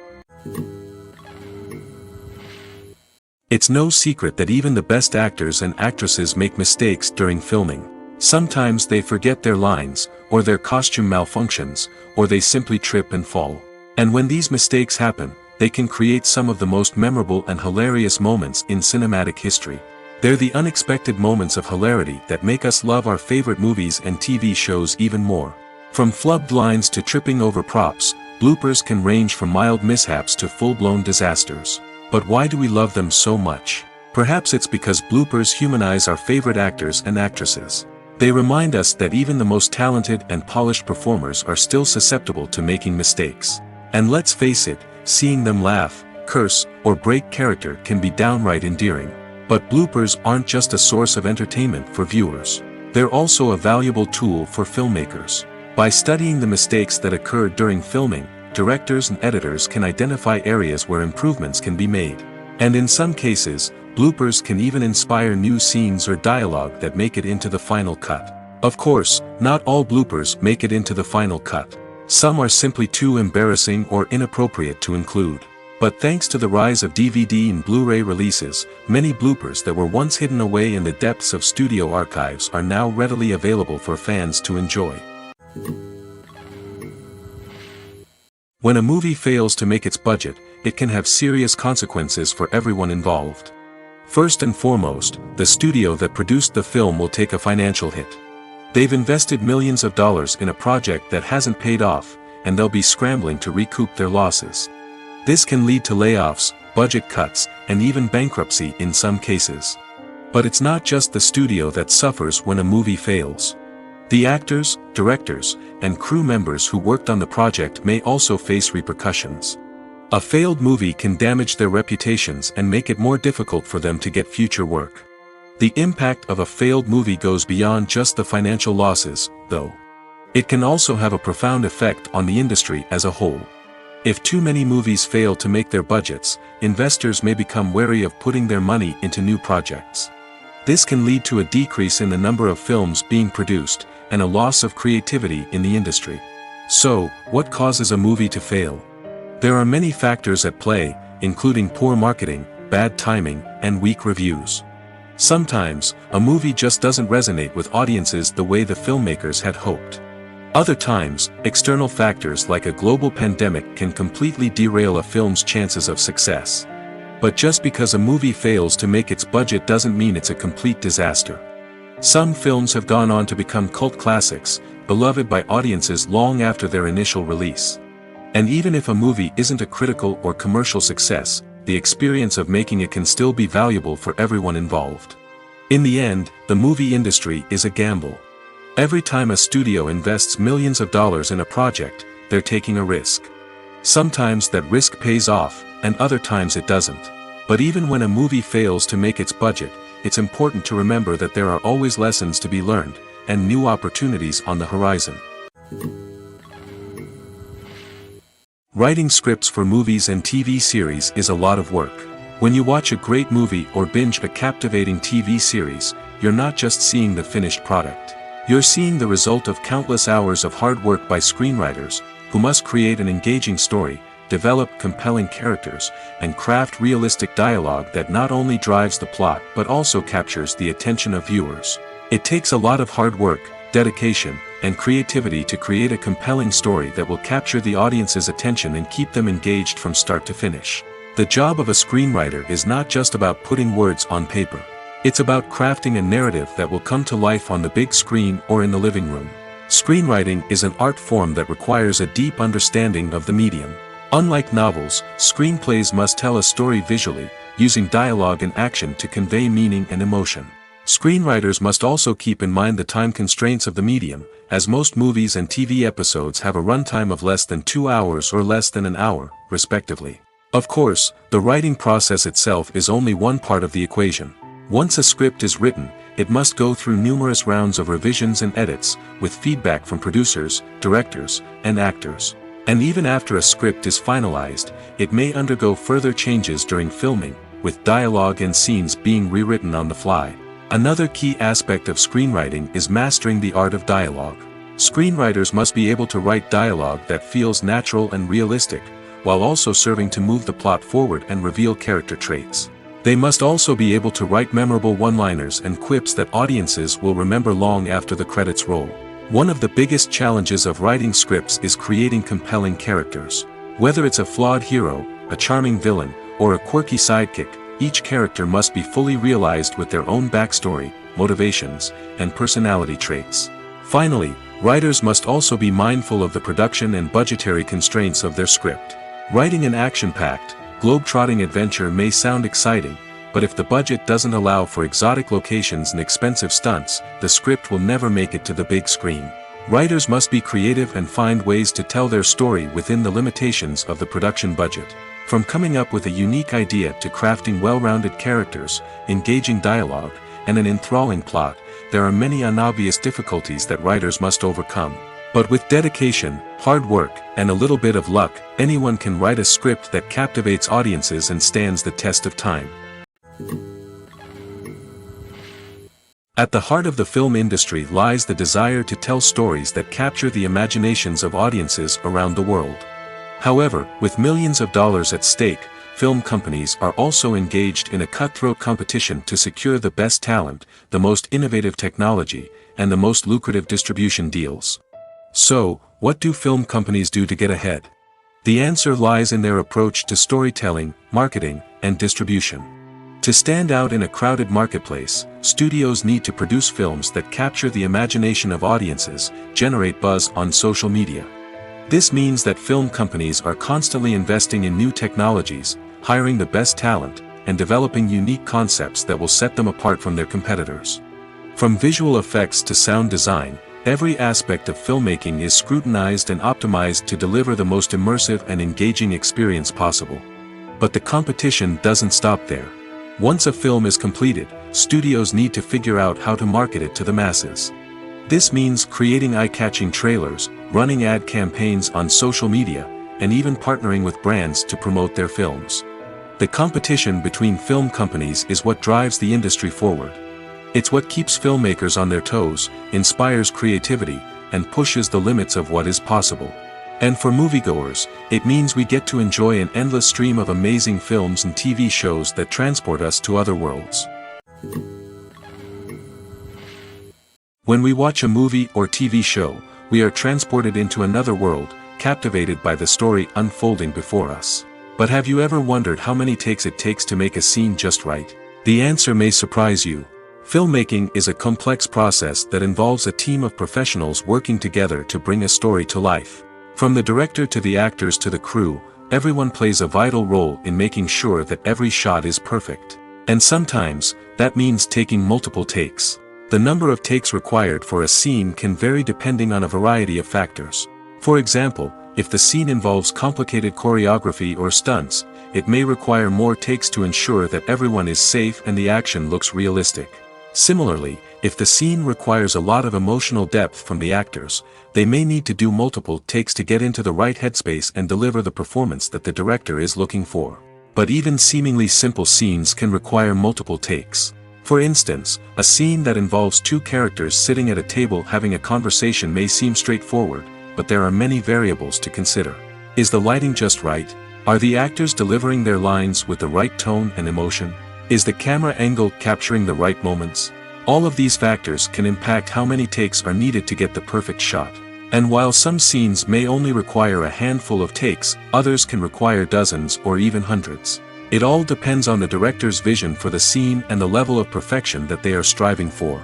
It's no secret that even the best actors and actresses make mistakes during filming. Sometimes they forget their lines, or their costume malfunctions, or they simply trip and fall. And when these mistakes happen, they can create some of the most memorable and hilarious moments in cinematic history. They're the unexpected moments of hilarity that make us love our favorite movies and TV shows even more. From flubbed lines to tripping over props, bloopers can range from mild mishaps to full-blown disasters. But why do we love them so much? Perhaps it's because bloopers humanize our favorite actors and actresses. They remind us that even the most talented and polished performers are still susceptible to making mistakes. And let's face it, seeing them laugh, curse, or break character can be downright endearing. But bloopers aren't just a source of entertainment for viewers. They're also a valuable tool for filmmakers. By studying the mistakes that occurred during filming, directors and editors can identify areas where improvements can be made. And in some cases, bloopers can even inspire new scenes or dialogue that make it into the final cut. Of course, not all bloopers make it into the final cut. Some are simply too embarrassing or inappropriate to include. But thanks to the rise of DVD and Blu-ray releases, many bloopers that were once hidden away in the depths of studio archives are now readily available for fans to enjoy. When a movie fails to make its budget, it can have serious consequences for everyone involved. First and foremost, the studio that produced the film will take a financial hit. They've invested millions of dollars in a project that hasn't paid off, and they'll be scrambling to recoup their losses. This can lead to layoffs, budget cuts, and even bankruptcy in some cases. But it's not just the studio that suffers when a movie fails. The actors, directors, and crew members who worked on the project may also face repercussions. A failed movie can damage their reputations and make it more difficult for them to get future work. The impact of a failed movie goes beyond just the financial losses, though. It can also have a profound effect on the industry as a whole. If too many movies fail to make their budgets, investors may become wary of putting their money into new projects. This can lead to a decrease in the number of films being produced, and a loss of creativity in the industry. So, what causes a movie to fail? There are many factors at play, including poor marketing, bad timing, and weak reviews. Sometimes, a movie just doesn't resonate with audiences the way the filmmakers had hoped. Other times, external factors like a global pandemic can completely derail a film's chances of success. But just because a movie fails to make its budget doesn't mean it's a complete disaster. Some films have gone on to become cult classics, beloved by audiences long after their initial release. And even if a movie isn't a critical or commercial success, the experience of making it can still be valuable for everyone involved. In the end, the movie industry is a gamble. Every time a studio invests millions of dollars in a project, they're taking a risk. Sometimes that risk pays off, and other times it doesn't. But even when a movie fails to make its budget, it's important to remember that there are always lessons to be learned, and new opportunities on the horizon. Writing scripts for movies and TV series is a lot of work. When you watch a great movie or binge a captivating TV series, you're not just seeing the finished product. You're seeing the result of countless hours of hard work by screenwriters, who must create an engaging story, develop compelling characters, and craft realistic dialogue that not only drives the plot but also captures the attention of viewers. It takes a lot of hard work, dedication, and creativity to create a compelling story that will capture the audience's attention and keep them engaged from start to finish. The job of a screenwriter is not just about putting words on paper. It's about crafting a narrative that will come to life on the big screen or in the living room. Screenwriting is an art form that requires a deep understanding of the medium. Unlike novels, screenplays must tell a story visually, using dialogue and action to convey meaning and emotion. Screenwriters must also keep in mind the time constraints of the medium, as most movies and TV episodes have a runtime of less than 2 hours or less than an hour, respectively. Of course, the writing process itself is only one part of the equation. Once a script is written, it must go through numerous rounds of revisions and edits, with feedback from producers, directors, and actors. And even after a script is finalized, it may undergo further changes during filming, with dialogue and scenes being rewritten on the fly. Another key aspect of screenwriting is mastering the art of dialogue. Screenwriters must be able to write dialogue that feels natural and realistic, while also serving to move the plot forward and reveal character traits. They must also be able to write memorable one-liners and quips that audiences will remember long after the credits roll. One of the biggest challenges of writing scripts is creating compelling characters. Whether it's a flawed hero, a charming villain, or a quirky sidekick, each character must be fully realized with their own backstory, motivations, and personality traits. Finally, writers must also be mindful of the production and budgetary constraints of their script. Writing an action-packed, globe-trotting adventure may sound exciting, but if the budget doesn't allow for exotic locations and expensive stunts, the script will never make it to the big screen. Writers must be creative and find ways to tell their story within the limitations of the production budget. From coming up with a unique idea to crafting well-rounded characters, engaging dialogue, and an enthralling plot, there are many unobvious difficulties that writers must overcome. But with dedication, hard work, and a little bit of luck, anyone can write a script that captivates audiences and stands the test of time. At the heart of the film industry lies the desire to tell stories that capture the imaginations of audiences around the world. However, with millions of dollars at stake, film companies are also engaged in a cutthroat competition to secure the best talent, the most innovative technology, and the most lucrative distribution deals. So, what do film companies do to get ahead? The answer lies in their approach to storytelling, marketing, and distribution. To stand out in a crowded marketplace, studios need to produce films that capture the imagination of audiences, generate buzz on social media. This means that film companies are constantly investing in new technologies, hiring the best talent, and developing unique concepts that will set them apart from their competitors. From visual effects to sound design, every aspect of filmmaking is scrutinized and optimized to deliver the most immersive and engaging experience possible. But the competition doesn't stop there. Once a film is completed, studios need to figure out how to market it to the masses. This means creating eye-catching trailers, running ad campaigns on social media, and even partnering with brands to promote their films. The competition between film companies is what drives the industry forward. It's what keeps filmmakers on their toes, inspires creativity, and pushes the limits of what is possible. And for moviegoers, it means we get to enjoy an endless stream of amazing films and TV shows that transport us to other worlds. When we watch a movie or TV show, we are transported into another world, captivated by the story unfolding before us. But have you ever wondered how many takes it takes to make a scene just right? The answer may surprise you. Filmmaking is a complex process that involves a team of professionals working together to bring a story to life. From the director to the actors to the crew, everyone plays a vital role in making sure that every shot is perfect. And sometimes, that means taking multiple takes. The number of takes required for a scene can vary depending on a variety of factors. For example, if the scene involves complicated choreography or stunts, it may require more takes to ensure that everyone is safe and the action looks realistic. Similarly, if the scene requires a lot of emotional depth from the actors, they may need to do multiple takes to get into the right headspace and deliver the performance that the director is looking for. But even seemingly simple scenes can require multiple takes. For instance, a scene that involves two characters sitting at a table having a conversation may seem straightforward, but there are many variables to consider. Is the lighting just right? Are the actors delivering their lines with the right tone and emotion? Is the camera angle capturing the right moments? All of these factors can impact how many takes are needed to get the perfect shot. And while some scenes may only require a handful of takes, others can require dozens or even hundreds. It all depends on the director's vision for the scene and the level of perfection that they are striving for.